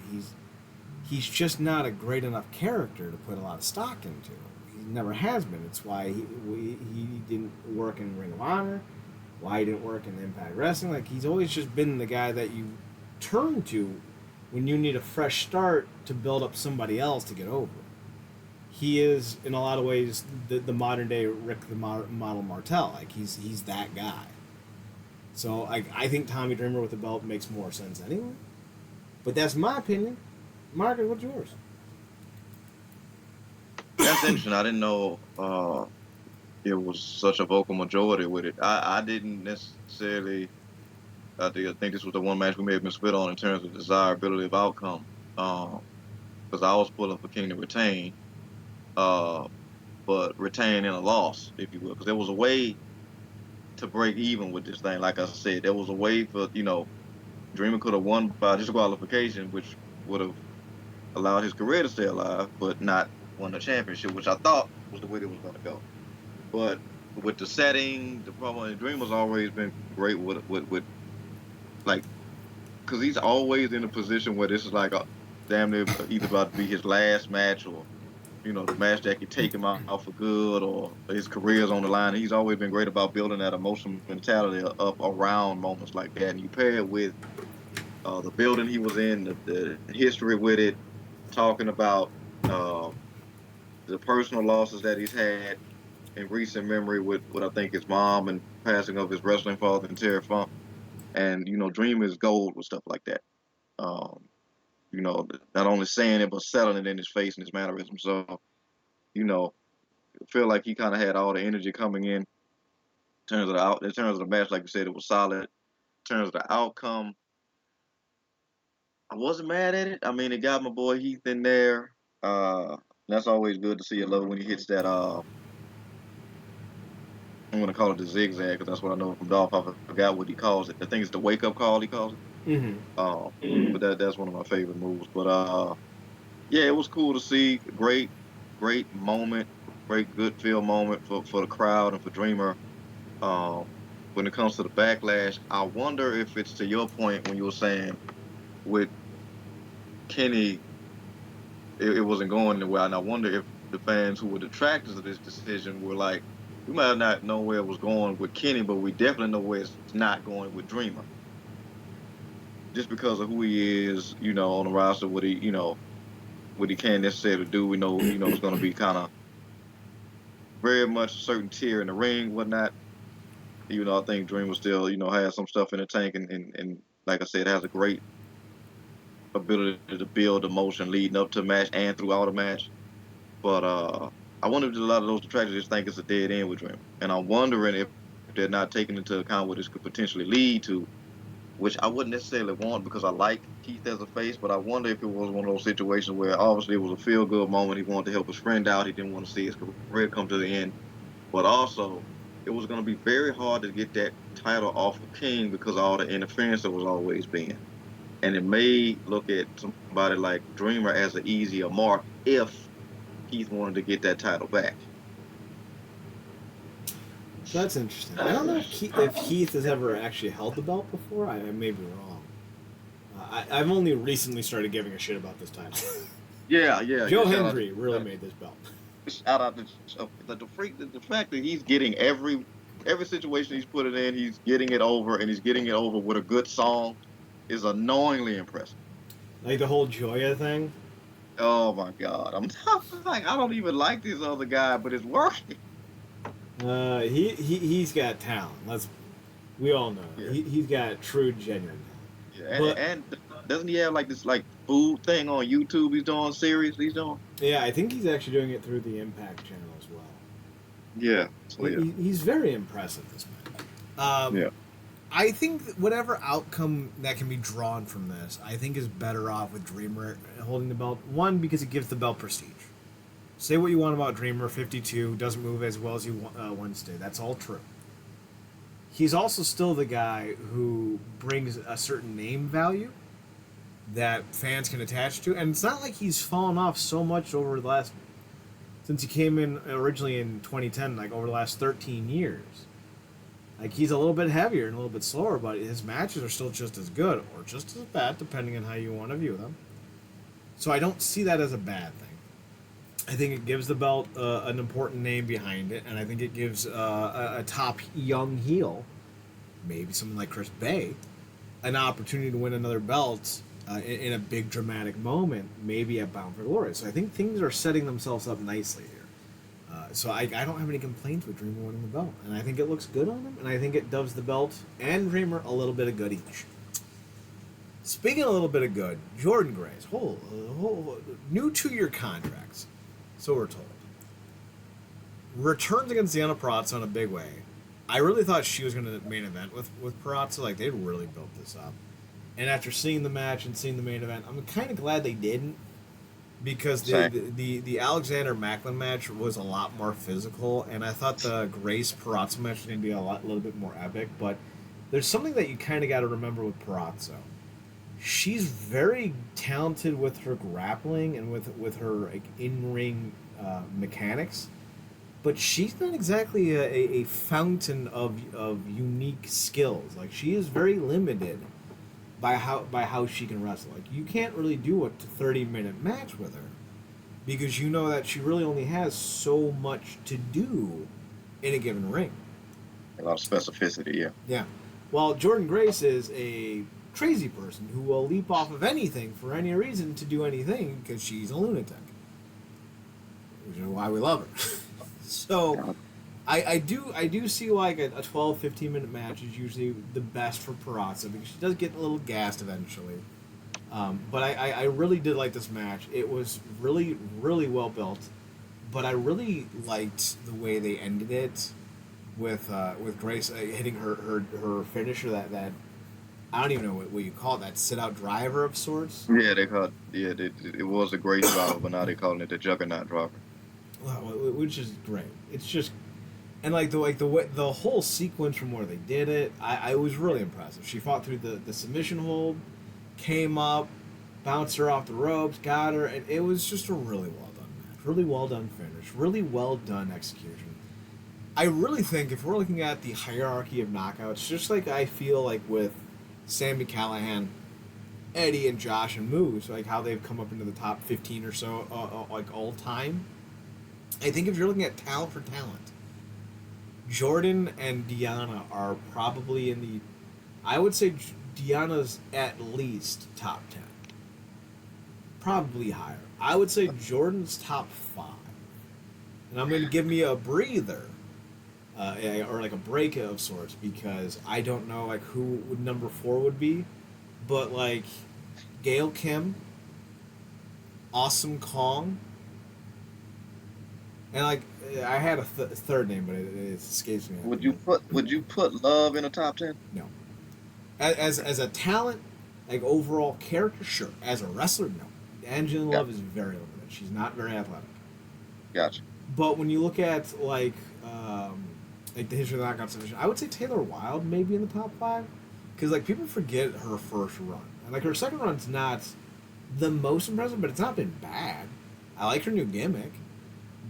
He's just not a great enough character to put a lot of stock into. He never has been. It's why he didn't work in Ring of Honor, why he didn't work in Impact Wrestling. Like he's always just been the guy that you turn to when you need a fresh start to build up somebody else to get over. He is in a lot of ways the modern day Rick the Model Martel. Like he's that guy. So I think Tommy Dreamer with the belt makes more sense anyway. But that's my opinion. Marcus, what's yours? That's interesting. I didn't know it was such a vocal majority with it. I didn't necessarily. I think this was the one match we may have been split on in terms of desirability of outcome. Because I was pulling for King to retain, but retain in a loss, if you will. Because there was a way to break even with this thing. Like I said, there was a way for, Dreamer could have won by disqualification, which would have allowed his career to stay alive, but not won the championship, which I thought was the way it was going to go. But with the setting, the problem, Dreamer's always been great with like, because he's always in a position where this is like a damn near either about to be his last match, or the match that could take him out for good, or his career's on the line. He's always been great about building that emotional mentality up around moments like that. And you pair it with the building he was in, the history with it, talking about the personal losses that he's had in recent memory with what I think his mom and passing of his wrestling father and Terry Funk. And, Dream is gold with stuff like that. Not only saying it, but selling it in his face and his mannerism. So, I feel like he kind of had all the energy coming in terms of the match. Like you said, it was solid. In terms of the outcome, I wasn't mad at it. I mean, it got my boy Heath in there. That's always good to see a low when he hits that. I'm gonna call it the zigzag because that's what I know from Dolph. I forgot what he calls it. I think it's the wake up call. He calls it. Mm-hmm. But that's one of my favorite moves. But yeah, it was cool to see. Great moment, great good feel moment for the crowd and for Dreamer. Um, when it comes to the backlash, I wonder if it's to your point when you were saying with Kenny, it wasn't going anywhere, and I wonder if the fans who were detractors of this decision were like, we might not know where it was going with Kenny, but we definitely know where it's not going with Dreamer, just because of who he is, on the roster, what he can't necessarily do. We know, it's going to be kind of very much a certain tier in the ring, whatnot. I think Dreamer still, has some stuff in the tank, and like I said, has a great ability to build emotion leading up to a match and throughout a match. But I wonder if a lot of those detractors just think it's a dead end with Dreamer, and I'm wondering if they're not taking into account what this could potentially lead to, which I wouldn't necessarily want because I like Keith as a face, but I wonder if it was one of those situations where obviously it was a feel good moment. He wanted to help his friend out. He didn't want to see his career come to the end, but also it was going to be very hard to get that title off of King because of all the interference that was always being. And it may look at somebody like Dreamer as an easier mark if Keith wanted to get that title back. So that's interesting. I don't know if Heath has ever actually held the belt before. I may be wrong. I've only recently started giving a shit about this title. Yeah. Joe Hendry really made this belt. Shout out the fact that he's getting every situation he's put it in, he's getting it over, and he's getting it over with a good song, is annoyingly impressive. Like the whole Joya thing. Oh my god, I'm like I don't even like this other guy, but it's working. He's got talent. We all know Yeah, he's got true genuine yeah, talent. and doesn't he have like this like food thing on YouTube? He's doing series. He's doing. But yeah, I think he's actually doing it through the Impact channel as well. Yeah, so yeah, He's very impressive this man. yeah. I think that whatever outcome that can be drawn from this, I think is better off with Dreamer holding the belt. One, because it gives the belt prestige. Say what you want about Dreamer, 52, doesn't move as well as he once did. That's all true. He's also still the guy who brings a certain name value that fans can attach to. And it's not like he's fallen off so much over the last... Since he came in originally in 2010, like over the last 13 years. Like, he's a little bit heavier and a little bit slower, but his matches are still just as good, or just as bad, depending on how you want to view them. So I don't see that as a bad thing. I think it gives the belt an important name behind it, and I think it gives a top young heel, maybe someone like Chris Bay, an opportunity to win another belt in a big dramatic moment, maybe at Bound for Glory. So I think things are setting themselves up nicely here. So I don't have any complaints with Dreamer winning the belt, and I think it looks good on him, and I think it does the belt and Dreamer a little bit of good each. Speaking of a little bit of good, Jordan Grace, whole new 2-year contracts, so we're told. Returns against Deanna Purrazzo in a big way. I really thought she was going to main event with Purrazzo. Like, they really built this up. And after seeing the match and seeing the main event, I'm kind of glad they didn't. Because the Alexander Macklin match was a lot more physical, and I thought the Grace Purrazzo match was going to be a little bit more epic. But there's something that you kind of got to remember with Purrazzo. She's very talented with her grappling and with her like, in-ring mechanics, but she's not exactly a fountain of unique skills. Like, she is very limited by how she can wrestle. Like, you can't really do a 30-minute match with her because you know that she really only has so much to do in a given ring. A lot of specificity, yeah. Yeah. While Jordan Grace is a crazy person who will leap off of anything for any reason to do anything because she's a lunatic. Which is why we love her. So I do see like a 12, 15-minute match is usually the best for Purrazzo because she does get a little gassed eventually. But I really did like this match. It was really, really well built. But I really liked the way they ended it with Grace hitting her finisher, that I don't even know what you call it, that sit out driver of sorts. Yeah, they called. Yeah, it was a great driver, but now they're calling it the Juggernaut driver. Well, which is great. It's just and like the way the whole sequence from where they did it, I was really impressive. She fought through the submission hold, came up, bounced her off the ropes, got her, and it was just a really well done match, really well done finish, really well done execution. I really think if we're looking at the hierarchy of knockouts, just like I feel like with Sammy Callahan, Eddie and Josh and Moose, like how they've come up into the top 15 or so, like all time. I think if you're looking at talent for talent, Jordan and Deanna are probably in the. I would say Deanna's at least top 10. Probably higher. I would say Jordan's top 5. And I'm going to give me a breather, or like a break of sorts, because I don't know like who would number 4 would be, but like Gail Kim, Awesome Kong, and like I had a third name, but it escapes me. Would you put Love in the top 10? No. As a talent, like overall character, sure. As a wrestler, no. Angelina Love is very limited. She's not very athletic. Gotcha. But when you look at like the history of the knockout division, I would say Taylor Wilde maybe in the top 5, because like people forget her first run, and like her second run's not the most impressive, but it's not been bad. I like her new gimmick,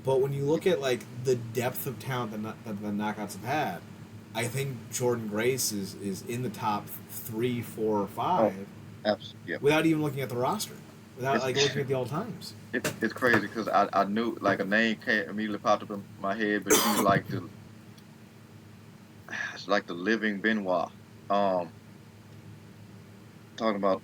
but when you look at like the depth of talent that the knockouts have had, I think Jordan Grace is in the top 3, 4, or 5. Oh, absolutely. Yep. Without even looking at the roster, without like looking at the all times. It's crazy because I knew like a name immediately popped up in my head, but she's like it's like the living Benoit. Talking about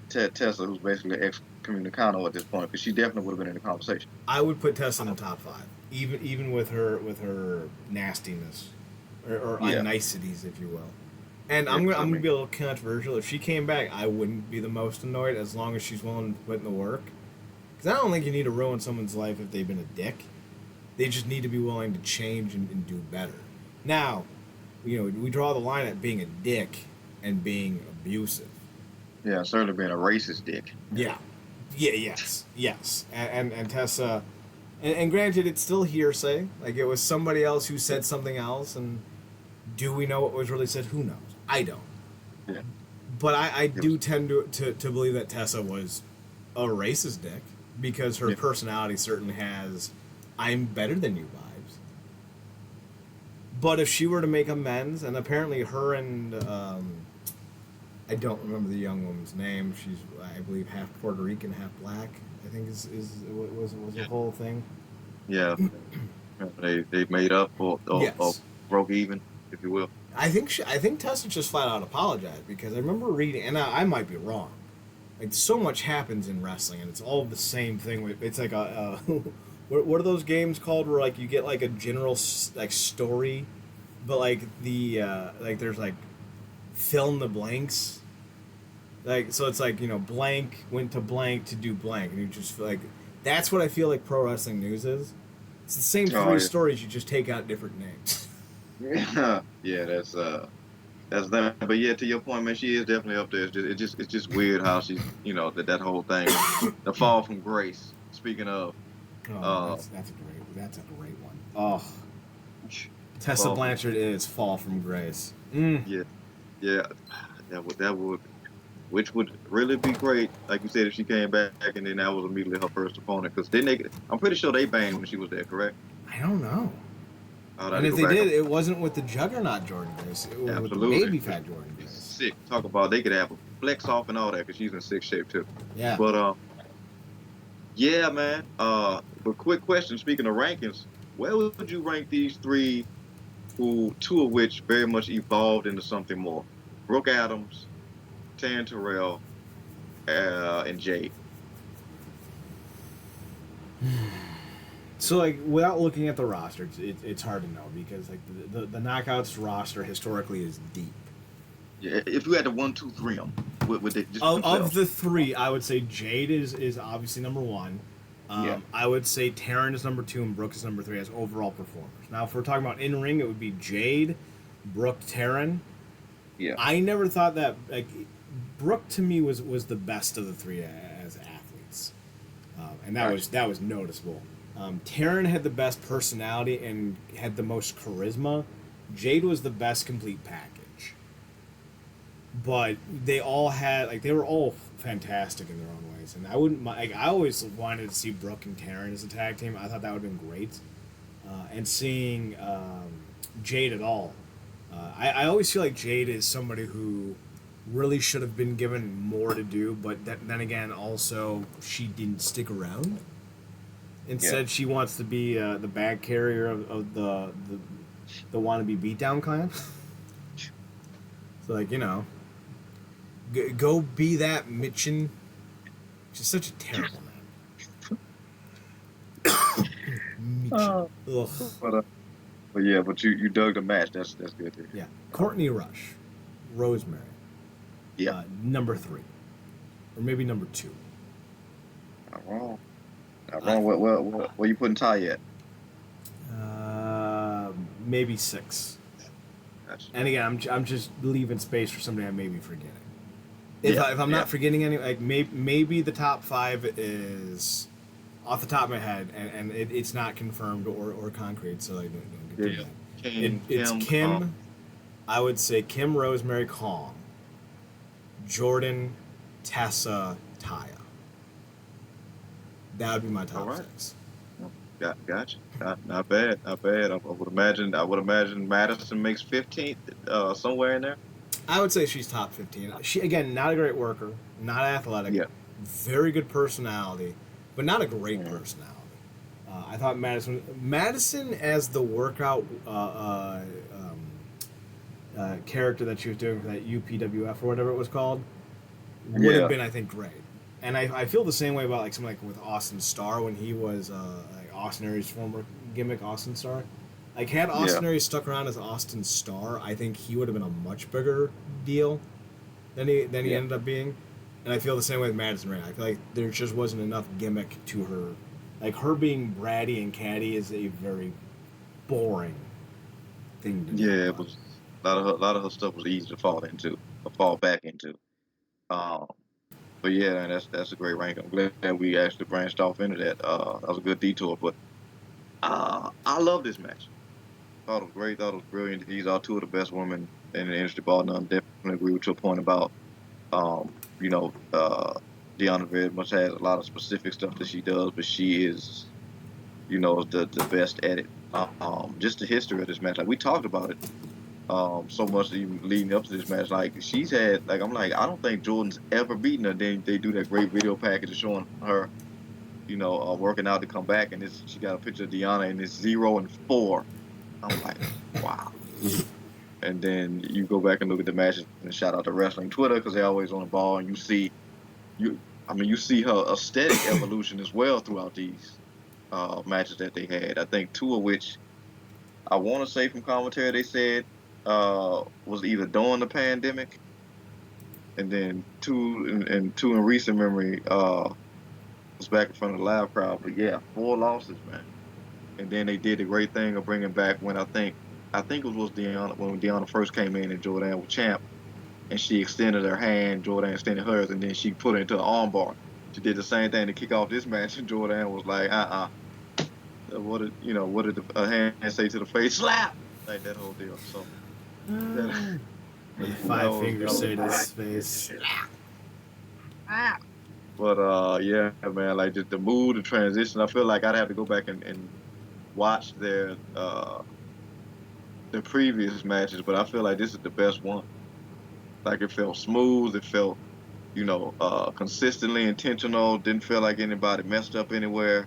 Ted Tessa, who's basically excommunicado at this point, because she definitely would have been in the conversation. I would put Tessa in the top 5, even with her nastiness or unniceties, if you will. And I'm gonna be a little controversial. If she came back, I wouldn't be the most annoyed as long as she's willing to put in the work. Because I don't think you need to ruin someone's life if they've been a dick. They just need to be willing to change and do better. Now, we draw the line at being a dick and being abusive. Yeah, certainly being a racist dick. Yeah. Yes. And Tessa, and granted, it's still hearsay. Like, it was somebody else who said something else, and do we know what was really said? Who knows? I don't. Yeah. But I do tend to believe that Tessa was a racist dick, because her personality certainly has I'm better than you vibes. But if she were to make amends, and apparently her and I don't remember the young woman's name. She's, I believe, half Puerto Rican, half black. I think was the whole thing. Yeah, they made up or broke even, if you will. I think Tessa just flat out apologized, because I remember reading, and I might be wrong. Like, so much happens in wrestling, and it's all the same thing. It's like a what are those games called where like you get like a general like story, but like the like there's like fill in the blanks. Like, so it's like, blank went to blank to do blank, and you just feel like that's what I feel like pro wrestling news is. It's the same three stories, you just take out different names. Yeah, that's that. But yeah, to your point, man, she is definitely up there. It's just weird how she's that whole thing, the fall from grace. Speaking of, that's a great one. Oh, Tessa Blanchard is fall from grace. Yeah, that would. Which would really be great, like you said, if she came back and then that was immediately her first opponent. Because I'm pretty sure they banged when she was there, correct? I don't know. And if they did, it wasn't with the Juggernaut Jordan Grace. It was with the baby fat Jordan Grace. Sick. Talk about they could have a flex off and all that, because she's in sick shape too. Yeah. But yeah, man. But quick question. Speaking of rankings, where would you rank these 3, two of which very much evolved into something more? Brooke Adams, Taryn Terrell, and Jade. So, like, without looking at the roster, it's hard to know, because like the Knockouts roster historically is deep. Yeah, if you had to 1, 2, 3 them, would they just of the 3? I would say Jade is obviously number 1. I would say Taryn is number 2 and Brooke is number 3 as overall performers. Now, if we're talking about in ring, it would be Jade, Brooke, Taryn. Yeah. I never thought that like Brooke to me was the best of the three as athletes, and Gotcha. that was noticeable. Taryn had the best personality and had the most charisma. Jade was the best complete package, but they all had like they were all fantastic in their own ways, and I wouldn't like I always wanted to see Brooke and Taryn as a tag team. I thought that would have been great, and seeing Jade at all. I always feel like Jade is somebody who really should have been given more to do, but then again, also she didn't stick around. Yeah. Instead, she wants to be the bag carrier of the wannabe beatdown clan. So like go be that Mitchin. She's such a terrible name. Mitchin. Oh. Ugh. But yeah, but you dug the match. That's good to hear. Yeah. Courtney Rush, Rosemary, Yeah. number 3, or maybe number 2. Not wrong. Not wrong. Where you putting Ty at? Maybe 6. Gotcha. And again, I'm just leaving space for somebody I may be forgetting. If I'm Yeah. not forgetting any, like maybe the top 5 is off the top of my head, and it's not confirmed or concrete, so like don't get too Yeah. mad. It's Kim. Kim. I would say Kim, Rosemary, Kong, Jordan, Tessa, Taya. That would be my top All right. 6. Gotcha. Not bad. Not bad. I would imagine. I would imagine Madison makes 15th, somewhere in there. I would say she's top 15. She again, not a great worker, not athletic, Yeah. very good personality, but not a great Mm. personality. I thought Madison as the workout character that she was doing for that UPWF or whatever it was called would Yeah. have been, I think, great. And I feel the same way about like something like with Austin Starr when he was like Austin Aries' former gimmick, Austin Starr. Like had Austin Yeah. Aries stuck around as Austin Starr, I think he would have been a much bigger deal than he Yeah. ended up being. And I feel the same way with Madison Rain. I feel like there just wasn't enough gimmick to her. Like her being bratty and catty is a very boring thing to do. Yeah. It was a lot of her stuff was easy to fall back into. Um, but yeah, and that's a great rank. I'm glad that we actually branched off into that. That was a good detour. But I love this match. Thought it was great. Thought it was brilliant. These are two of the best women in the industry. Bar none. Definitely agree with your point about um, you know, Deanna very much has a lot of specific stuff that she does, but she is, the best at it. Just the history of this match, like we talked about it, so much even leading up to this match. Like she's had, like I'm like, I don't think Jordan's ever beaten her. Then they do that great video package of showing her, working out to come back, and she got a picture of Deanna, and it's 0-4. I'm like, wow. And then you go back and look at the matches and shout out to wrestling Twitter because they're always on the ball, and you see her aesthetic evolution as well throughout these matches that they had. I think 2 of which I want to say from commentary they said was either during the pandemic, and then 2 and 2 in recent memory was back in front of the live crowd. But yeah, 4 losses, man. And then they did the great thing of bringing back when I think it was Deanna when Deanna first came in and Jordan was champ, and she extended her hand, Jordan extended hers, and then she put it into an armbar. She did the same thing to kick off this match, and Jordan was like, what did the hand say to the face? Slap! Like that whole deal. So that, Five fingers say to his face. but yeah, man, like just the mood, the transition. I feel like I'd have to go back and watch their previous matches, but I feel like this is the best one. Like it felt smooth. It felt, consistently intentional. Didn't feel like anybody messed up anywhere.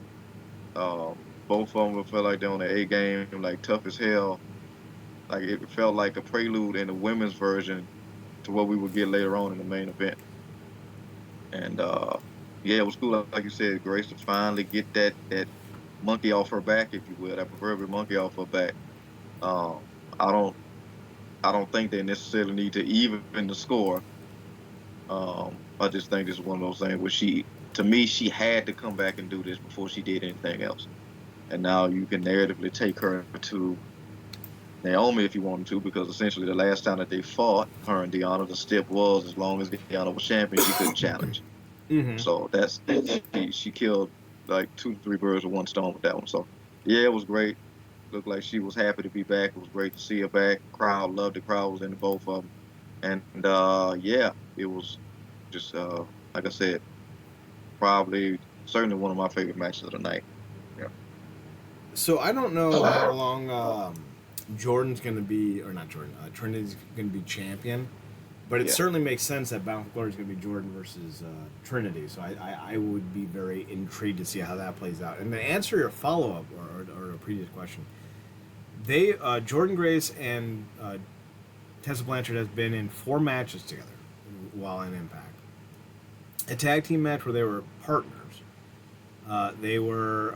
Both of them felt like they're on the A game, like tough as hell. Like it felt like a prelude in the women's version to what we would get later on in the main event. And yeah, it was cool. Like you said, Grace to finally get that monkey off her back, if you will, that proverbial monkey off her back. Um, I don't I don't think they necessarily need to even the score. I just think this is one of those things where to me, she had to come back and do this before she did anything else. And now you can narratively take her to Naomi if you wanted to, because essentially the last time that they fought, her and Deanna, the stip was as long as Deanna was champion, she couldn't challenge. Mm-hmm. So she killed like 2 to 3 birds with one stone with that one. So yeah, it was great. Looked like she was happy to be back. It was great to see her back. Crowd loved the crowd was into both of them, and yeah, it was just like I said, probably certainly one of my favorite matches of the night. Yeah. So I don't know how long Jordan's going to be, or not Jordan, Trinity's going to be champion, but it Yeah. certainly makes sense that Bound for Glory is going to be Jordan versus Trinity. So I would be very intrigued to see how that plays out. And to answer your follow up or a previous question, they Jordan Grace and Tessa Blanchard has been in 4 matches together while in Impact. A tag team match where they were partners. They were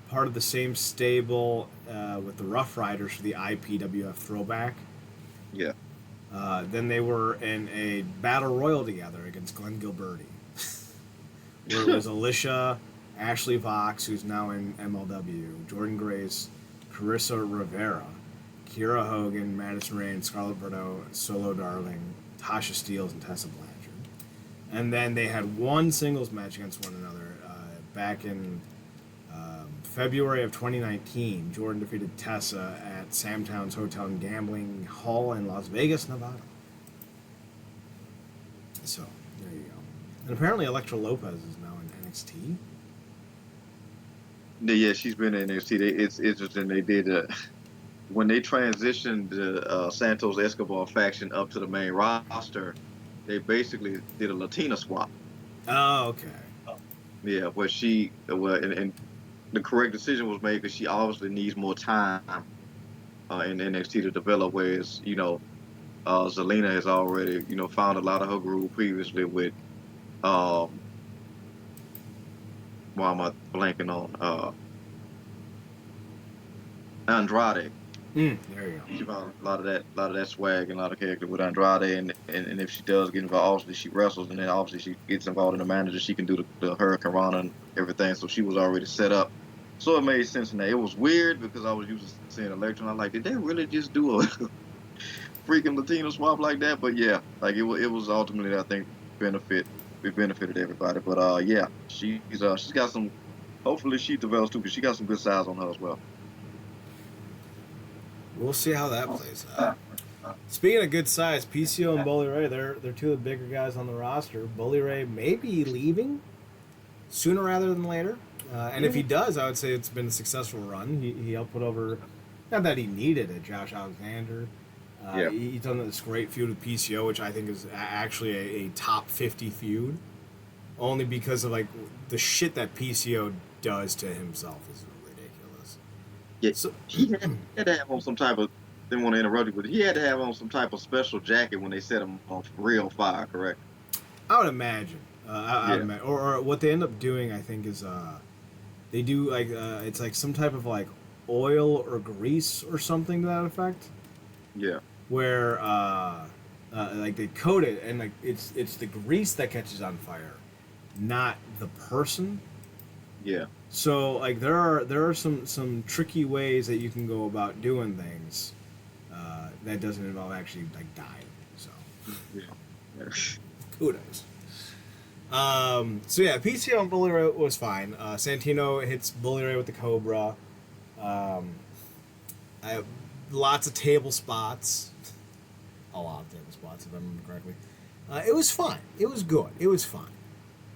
part of the same stable with the Rough Riders for the IPWF Throwback. Yeah. Then they were in a battle royal together against Glenn Gilberti, where it was Alicia, Ashley Vox, who's now in MLW, Jordan Grace, Carissa Rivera, Kiera Hogan, Madison Rain, Scarlett Bordeaux, Solo Darling, Tasha Steeles, and Tessa Blanchard. And then they had one singles match against one another back in February of 2019. Jordan defeated Tessa at Samtown's Hotel and Gambling Hall in Las Vegas, Nevada. So, there you go. And apparently Elektra Lopez is now in NXT. Yeah, she's been in NXT. It's interesting. They did when they transitioned the Santos Escobar faction up to the main roster. They basically did a Latina swap. Oh, okay. Yeah, where and the correct decision was made because she obviously needs more time in NXT to develop. Whereas Zelina has already found a lot of her groove previously with why am I blanking on Andrade. There you go. She found a lot of that swag and a lot of character with Andrade, and if she does get involved, obviously she wrestles, and then obviously she gets involved in the manager, she can do the Hurricane Rana and everything. So she was already set up. So it made sense. And it was weird because I was used to seeing Electra, and I'm like, did they really just do a freaking Latino swap like that? But yeah, like it was ultimately, I think, it benefited everybody. But yeah, she's got some. Hopefully she develops too, because she got some good size on her as well. We'll see how that plays out. Speaking of good size, PCO and Bully Ray, they're 2 of the bigger guys on the roster. Bully Ray may be leaving sooner rather than later. And if he does, I would say it's been a successful run. He helped put over, not that he needed it, Josh Alexander. He's done this great feud with PCO, which I think is actually a top 50 feud. Only because of the shit that PCO does to himself is ridiculous. Yeah, so he had to have on some type of. Didn't want to interrupt you, but he had to have on some type of special jacket when they set him on real fire, correct? I would imagine. I would imagine. Or what they end up doing, I think, is they do it's like some type of oil or grease or something to that effect. Yeah. Where they coat it, and it's the grease that catches on fire, not the person. Yeah. So there are some tricky ways that you can go about doing things that doesn't involve actually dying. So Yeah. kudos. So yeah, PCO and Bully Ray was fine. Santino hits Bully Ray with the Cobra. I have lots of table spots. A lot of table spots, if I remember correctly. It was fine. It was good. It was fine.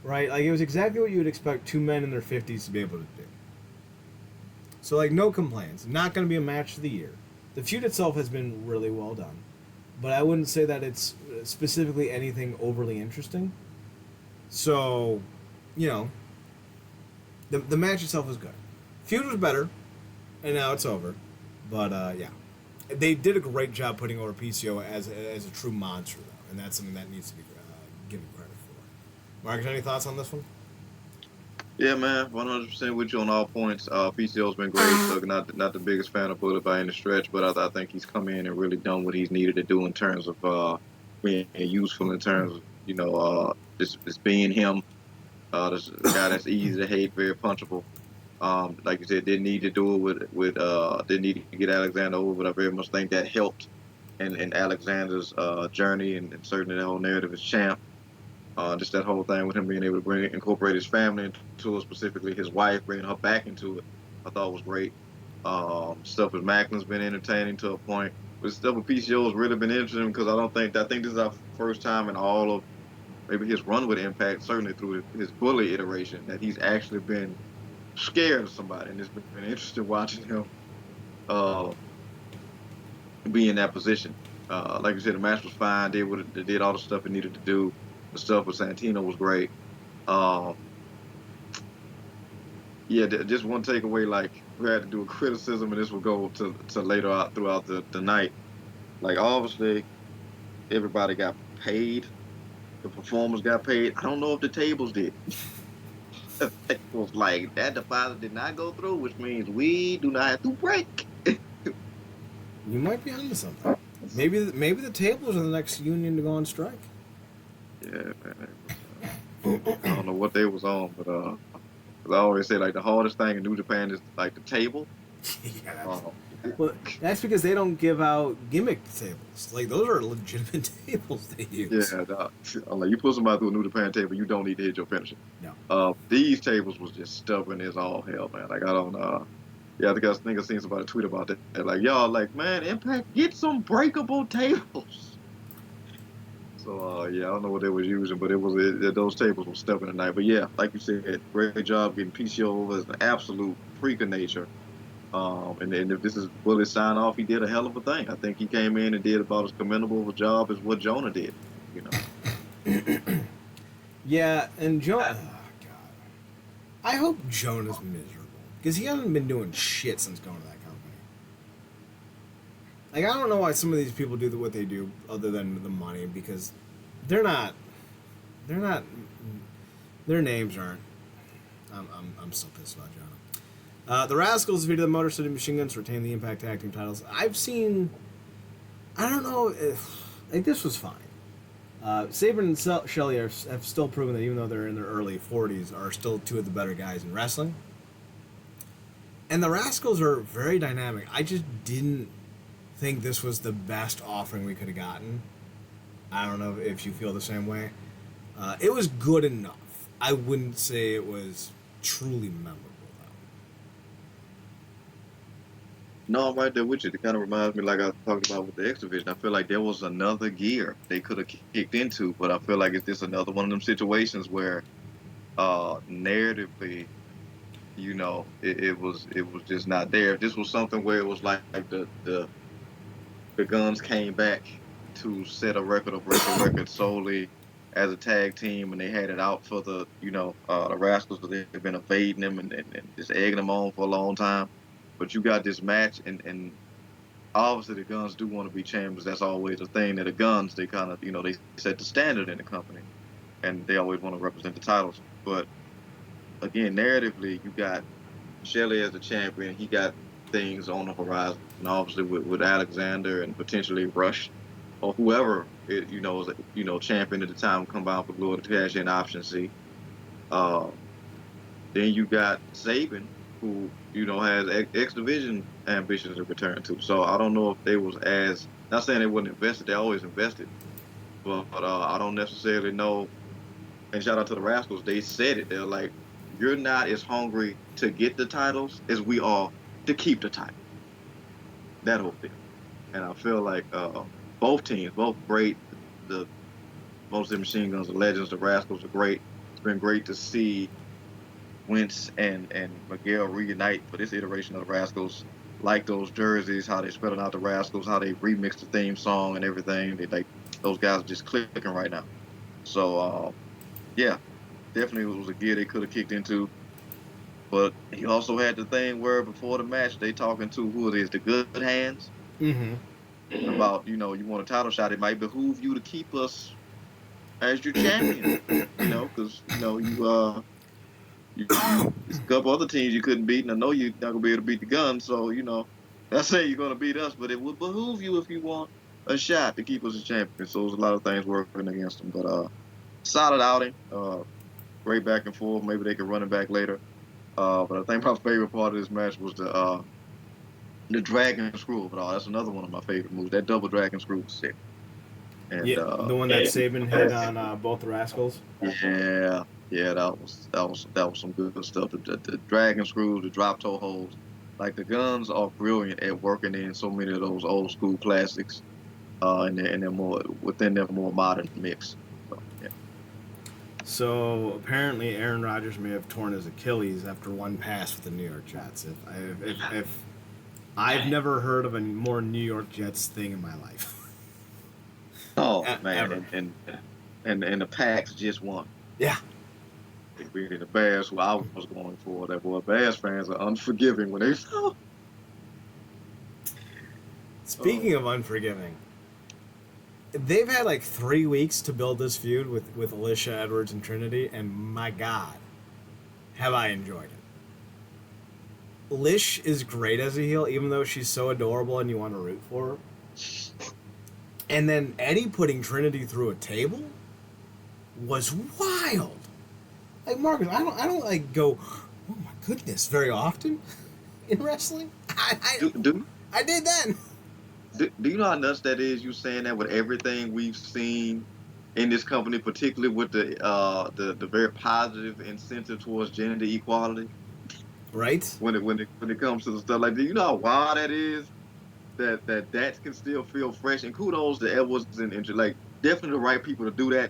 Right? It was exactly what you would expect 2 men in their 50s to be able to do. So, no complaints. Not going to be a match of the year. The feud itself has been really well done. But I wouldn't say that it's specifically anything overly interesting. So, the match itself was good. Feud was better, and now it's over. But, yeah. They did a great job putting over PCO as a true monster, though. And that's something that needs to be given credit for. Marcus, any thoughts on this one? Yeah, man, 100% with you on all points. PCO's been great. So not the biggest fan of Bullet by any stretch, but I think he's come in and really done what he's needed to do in terms of being useful, in terms of just being him. This guy that's easy to hate, very punchable. Like you said, didn't need to do it didn't need to get Alexander over, but I very much think that helped in Alexander's journey and certainly the whole narrative as champ. Just that whole thing with him being able to incorporate his family into it, specifically his wife, bringing her back into it, I thought was great. Stuff with Macklin's been entertaining to a point. But stuff with PCO has really been interesting because I think this is our first time in all of maybe his run with Impact, certainly through his bully iteration, that he's actually been scared of somebody, and it's been interesting watching him uh, be in that position. Like you said, the match was fine. Did all the stuff it needed to do. The stuff with Santino was great. Um, yeah, just one takeaway. Like we had to do a criticism, and this will go to later out throughout the night. Like obviously, everybody got paid. The performers got paid. I don't know if the tables did. It was like that deposit did not go through, which means we do not have to break. You might be onto something. Maybe the tables are the next union to go on strike. Yeah, man. I don't know what they was on, but 'cause I always say like the hardest thing in New Japan is like the table. Yeah. Uh, Well, that's because they don't give out gimmick tables. Like those are legitimate tables they use. yeah, I'm like you put somebody through a New Japan table, you don't need to hit your finisher. No. These tables was just stubborn as all hell, man. Like I don't. Yeah, I think I seen somebody tweet about that. They're like y'all, like man, Impact get some breakable tables. So yeah, I don't know what they was using, but those tables were stubborn tonight. But yeah, like you said, great job getting PCO over as an absolute freak of nature. And if this is Willie's sign off, he did a hell of a thing. I think he came in and did about as commendable of a job as what Jonah did. You know. Yeah, and Jonah. Oh, God. I hope Jonah's miserable because he hasn't been doing shit since going to that company. Like I don't know why some of these people do what they do other than the money because they're not. They're not. Their names aren't. I'm still pissed about Jonah. The Rascals defeated the Motor City Machine Guns to retain the Impact Tag Team titles. I've seen. I don't know if. Like, this was fine. Saban and Shelley have still proven that even though they're in their early 40s, are still two of the better guys in wrestling. And the Rascals are very dynamic. I just didn't think this was the best offering we could have gotten. I don't know if you feel the same way. It was good enough. I wouldn't say it was truly memorable, though. No, I'm right there with you. It kind of reminds me, like I talked about with the X Division. I feel like there was another gear they could have kicked into, but I feel like it's just another one of them situations where, narratively, it was just not there. If this was something where it was like the Guns came back to set a record or break a record solely as a tag team, and they had it out for the Rascals because they've been evading them and just egging them on for a long time. But you got this match, and obviously the Guns do want to be champions. That's always a thing. That the Guns, they kind of they set the standard in the company, and they always want to represent the titles. But again, narratively, you got Shelley as the champion. He got things on the horizon, and obviously with Alexander and potentially Rush or whoever is champion at the time come out for Glory to cash in option C. Then you got Saban, who has X Division ambitions to return to. So I don't know if they was not saying they wasn't invested. They always invested, but I don't necessarily know. And shout out to the Rascals. They said it. They're like, you're not as hungry to get the titles as we are to keep the title. That whole thing. And I feel like both teams, both great. Most of the Machine Guns are legends. The Rascals are great. It's been great to see Wentz and Miguel reunite for this iteration of the Rascals. Like those jerseys, how they spread out the Rascals, how they remixed the theme song and everything. Those guys are just clicking right now. So yeah, definitely was a gear they could have kicked into. But he also had the thing where before the match they talking to who it is, the Good Hands. Mm-hmm. About you want a title shot. It might behoove you to keep us as your champion. Because there's a couple other teams you couldn't beat, and I know you're not gonna be able to beat the Guns. So that's saying you're gonna beat us, but it would behoove you if you want a shot to keep us as champions. So there's a lot of things working against them, but solid outing. Great back and forth. Maybe they can run it back later. But I think my favorite part of this match was the dragon screw of it all. That's another one of my favorite moves. That double dragon screw was sick. And Yeah, the one that Saban hit on both the Rascals. yeah, yeah, that was some good stuff. The dragon screws, the drop toe holds, like the guns are brilliant at working in so many of those old school classics, and they're more within their more modern mix. So yeah. So apparently, Aaron Rodgers may have torn his Achilles after one pass with the New York Jets. If I've never heard of a more New York Jets thing in my life. Oh Ever. man, and the Packs just won. Yeah. They beat the Bears, who I was going for. That boy, Bears fans are unforgiving when they. Speaking of unforgiving, they've had like 3 weeks to build this feud with Alicia Edwards and Trinity, and my God, have I enjoyed it. Lish is great as a heel, even though she's so adorable and you want to root for her. And then Eddie putting Trinity through a table was wild. Like Marcus, I don't like go, oh my goodness, very often in wrestling. I did then. Do you know how nuts that is? You saying that with everything we've seen in this company, particularly with the very positive incentive towards gender equality, Right? when it comes to the stuff like, do you know how wild that is? That can still feel fresh. And kudos to Edwards and like definitely the right people to do that.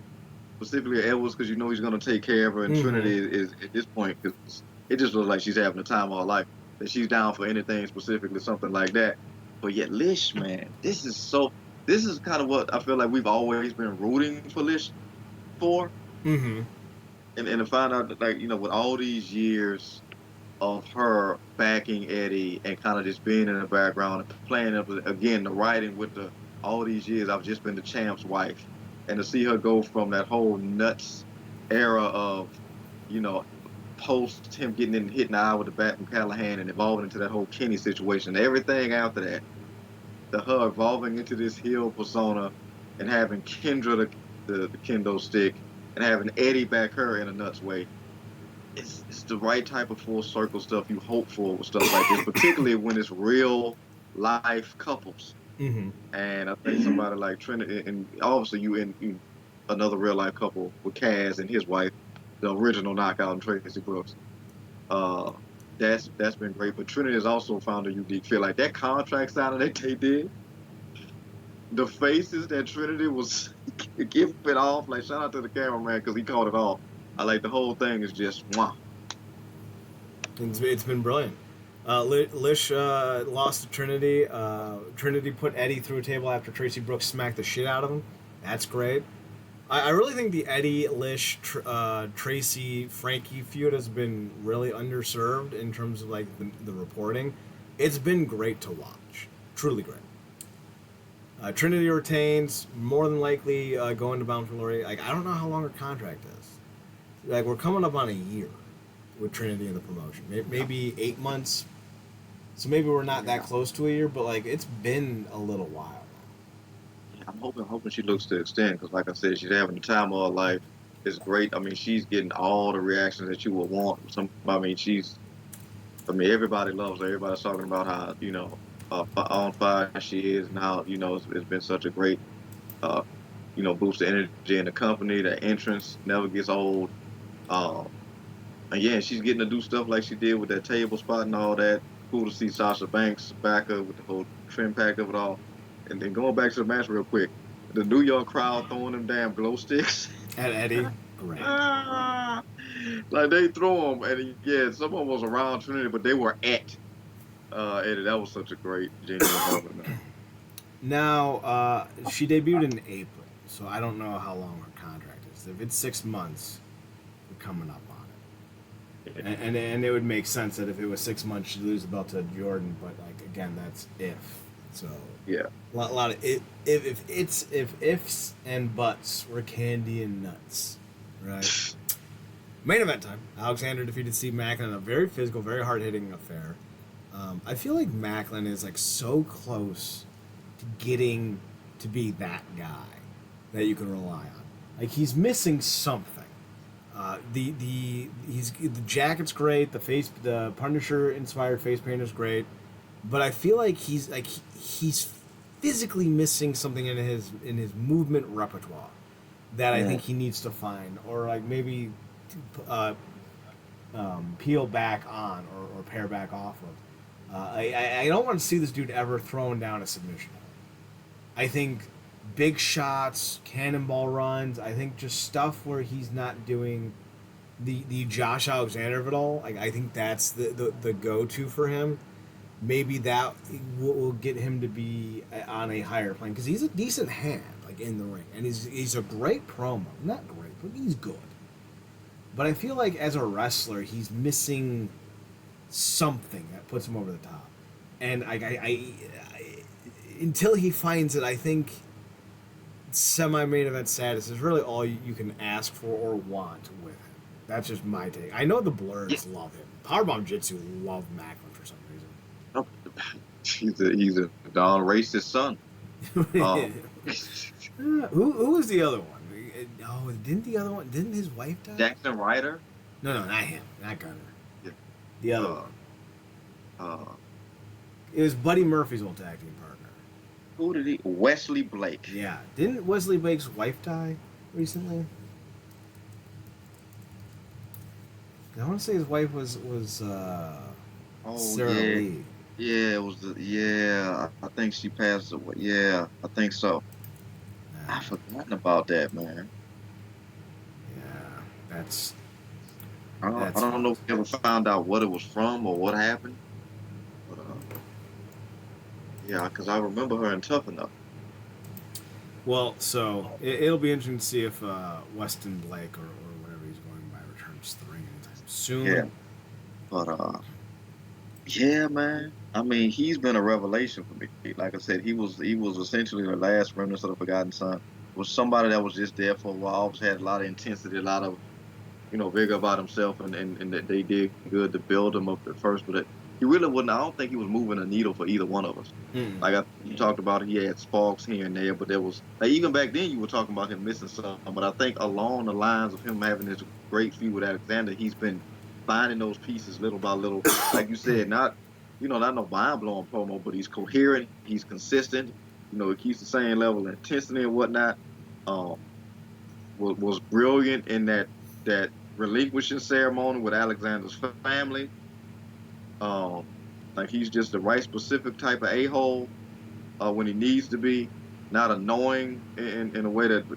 Specifically Edwards, because you know he's going to take care of her. And Trinity is at this point, because it just looks like she's having the time of her life. That she's down for anything, specifically something like that. But yet Lish, man, this is kind of what I feel like we've always been rooting for Lish for. Mm-hmm. And to find out that, like, with all these years of her backing Eddie and kind of just being in the background and playing up again the writing with all these years I've just been the champ's wife, and to see her go from that whole nuts era of post him getting hit in the eye with the bat from Callahan and evolving into that whole Kenny situation, everything after that, to her evolving into this heel persona and having Kendra the kendo stick and having Eddie back her in a nuts way. It's the right type of full circle stuff you hope for with stuff like this, particularly when it's real life couples. Mm-hmm. And I think somebody like Trinity, and obviously you in another real life couple with Kaz and his wife, the original Knockout and Tracy Brooks. That's been great. But Trinity has also found a unique feel. Like that contract signing that they did, the faces that Trinity was giving off. Like shout out to the cameraman because he caught it off. I like the whole thing is just mwah. It's been brilliant. Lish lost to Trinity. Trinity put Eddie through a table after Tracy Brooks smacked the shit out of him. That's great. I really think the Eddie, Lish, Tracy, Frankie feud has been really underserved in terms of like the reporting. It's been great to watch. Truly great. Trinity retains, more than likely going to Bound for Glory. Like I don't know how long her contract is. Like we're coming up on a year with Trinity in the promotion. Maybe 8 months. So maybe we're not that close to a year, but like it's been a little while. I'm hoping she looks to extend because, like I said, she's having the time of her life. It's great. I mean, she's getting all the reactions that you would want. Everybody loves her. Everybody's talking about how on fire she is now. It's been such a great boost of energy in the company. The entrance never gets old. And yeah, she's getting to do stuff like she did with that table spot and all that. Cool to see Sasha Banks back up with the whole trim pack of it all. And then going back to the match real quick, the New York crowd throwing them damn glow sticks. At Eddie, great. Like they throw them, and yeah, someone was around Trinity, but they were at Eddie. That was such a great, genuine moment. Now, she debuted in April, so I don't know how long her contract is. If it's 6 months, we're coming up on it. And it would make sense that if it was 6 months, she'd lose the belt to Jordan, but like again, that's if. So yeah, a lot of if ifs and buts were candy and nuts, right? Main event time. Alexander defeated Steve Macklin in a very physical, very hard hitting affair. I feel like Macklin is like so close to getting to be that guy that you can rely on. Like he's missing something. The jacket's great. The Punisher inspired face paint is great, but I feel like he's physically missing something in his movement repertoire that I think he needs to find, or like maybe uh, peel back on or pair back off of. I don't want to see this dude ever throwing down a submission. I think big shots, cannonball runs. I think just stuff where he's not doing the Josh Alexander of it all. Like I think that's the go to for him. Maybe that will get him to be on a higher plane because he's a decent hand like in the ring, and he's a great promo. Not great, but he's good. But I feel like as a wrestler, he's missing something that puts him over the top. And until he finds it, I think semi-main event status is really all you can ask for or want with him. That's just my take. I know the Blurs love him. Powerbomb Jitsu love Macklin for some reason. He's a darn racist son. Who was the other one? Oh, didn't his wife die? Jackson Ryder? No, not him. Not Gunner. Yeah. The other one. It was Buddy Murphy's old tag team partner. Who did he? Wesley Blake. Yeah. Didn't Wesley Blake's wife die recently? I want to say his wife was Sarah Lee. Yeah, it was I think she passed away. Yeah, I think so. I forgotten about that, man. Yeah, that's. I don't know if we ever found out what it was from or what happened. But yeah, because I remember her in Tough Enough. Well, so it'll be interesting to see if Weston Blake or whatever he's going by returns to the ring anytime soon. Yeah, but yeah, man. I mean, he's been a revelation for me. Like I said, he was essentially the last remnants of the Forgotten Son. Was somebody that was just there for a while. Always had a lot of intensity, a lot of vigor about himself, and that they did good to build him up at first. But he really wouldn't. I don't think he was moving a needle for either one of us. Like you talked about, he had sparks here and there, but there was like even back then you were talking about him missing something. But I think along the lines of him having this great feud with Alexander, he's been finding those pieces little by little. Like you said, not no mind blowing promo, but he's coherent, he's consistent. He keeps the same level of intensity and whatnot. Was brilliant in that relinquishing ceremony with Alexander's family. Like he's just the right specific type of a-hole when he needs to be. Not annoying in a way that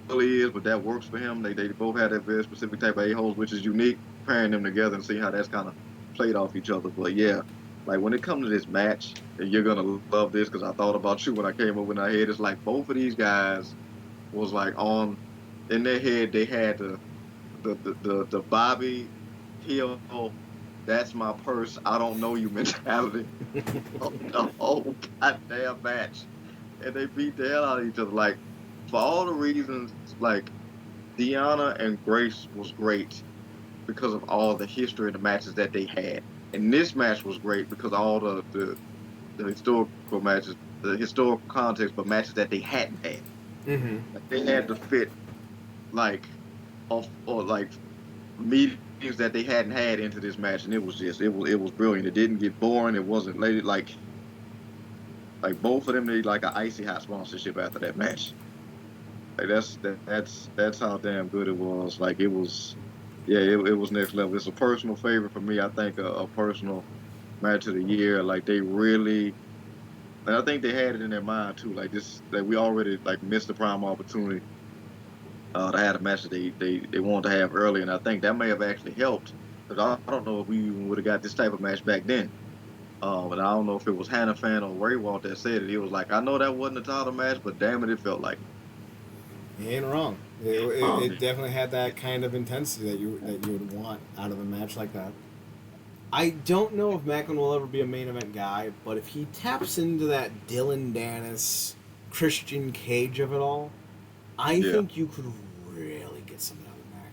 Bully is, but that works for him. They both have that very specific type of a-holes, which is unique. Pairing them together and see how that's kind of played off each other. But yeah, like when it comes to this match, and you're gonna love this because I thought about you when I came up with my head. It's like both of these guys was like in their head they had the Bobby Hill, that's my purse, I don't know you mentality the whole goddamn match, and they beat the hell out of each other. Like for all the reasons, like Deanna and Grace was great because of all the history of the matches that they had. And this match was great because all the historical matches, the historical context, but matches that they hadn't had. Mm-hmm. Like they had to fit like meetings that they hadn't had into this match, and it was brilliant. It didn't get boring. It wasn't like both of them need like an Icy Hot sponsorship after that match. Like that's how damn good it was. Like it was. Yeah, it was next level. It's a personal favorite for me. I think a personal match of the year. Like they really, and I think they had it in their mind too. Like this, that we already like missed the prime opportunity to have a match that they wanted to have early, and I think that may have actually helped. Because I don't know if we even would have got this type of match back then. And I don't know if it was Hannah Fan or Ray Walt that said it. He was like, I know that wasn't a title match, but damn it, it felt like it. You ain't wrong. It definitely had that kind of intensity that you would want out of a match like that. I don't know if Macklin will ever be a main event guy, but if he taps into that Dylan Dennis, Christian Cage of it all, I think you could really get something out of Macklin.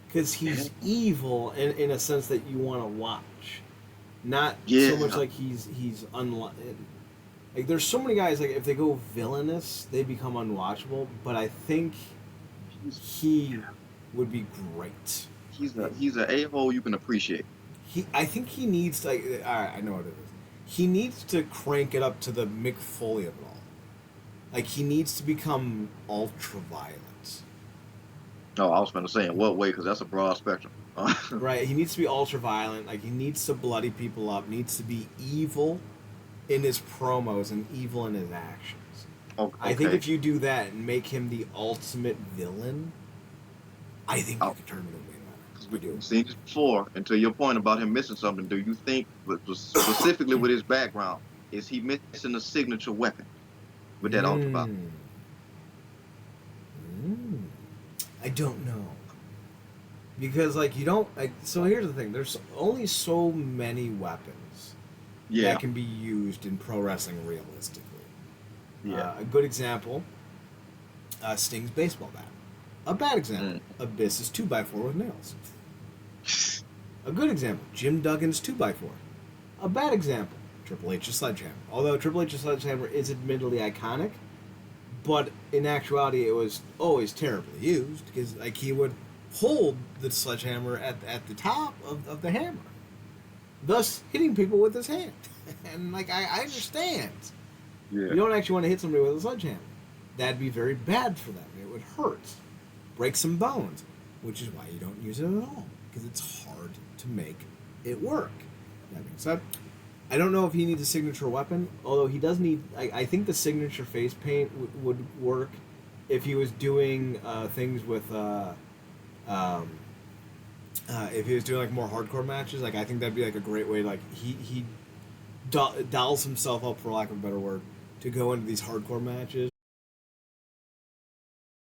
Because he's evil in a sense that you want to watch. Not so much like he's like there's so many guys, like if they go villainous, they become unwatchable. But I think would be great. He's a hole you can appreciate. I think he needs to. All right, I know what it is. He needs to crank it up to the Mick Foley of it all. Like he needs to become ultra violent. No, I was going to say in what way because that's a broad spectrum. Right, he needs to be ultra violent. Like he needs to bloody people up. Needs to be evil in his promos and evil in his actions. Okay. I think if you do that and make him the ultimate villain, I think you could turn him into a main eventer. We do. We've seen this before, and to your point about him missing something, do you think, specifically with his background, is he missing a signature weapon with that ultra violence? I don't know. Because, like, you don't... Like, so here's the thing. There's only so many weapons Yeah. that can be used in pro wrestling realistically. Yeah. A good example, Sting's baseball bat. A bad example, Abyss's 2x4 with nails. A good example, Jim Duggan's 2x4. A bad example, Triple H's sledgehammer. Although Triple H's sledgehammer is admittedly iconic, but in actuality it was always terribly used because like he would hold the sledgehammer at the top of the hammer, thus hitting people with his hand. And like I understand. Yeah. You don't actually want to hit somebody with a sledgehammer. That'd be very bad for them. It would hurt. Break some bones. Which is why you don't use it at all. Because it's hard to make it work. That being said, I don't know if he needs a signature weapon. Although he does need... I think the signature face paint would work if he was doing things with... if he was doing like more hardcore matches. Like I think that'd be like a great way. Like he dolls himself up, for lack of a better word, to go into these hardcore matches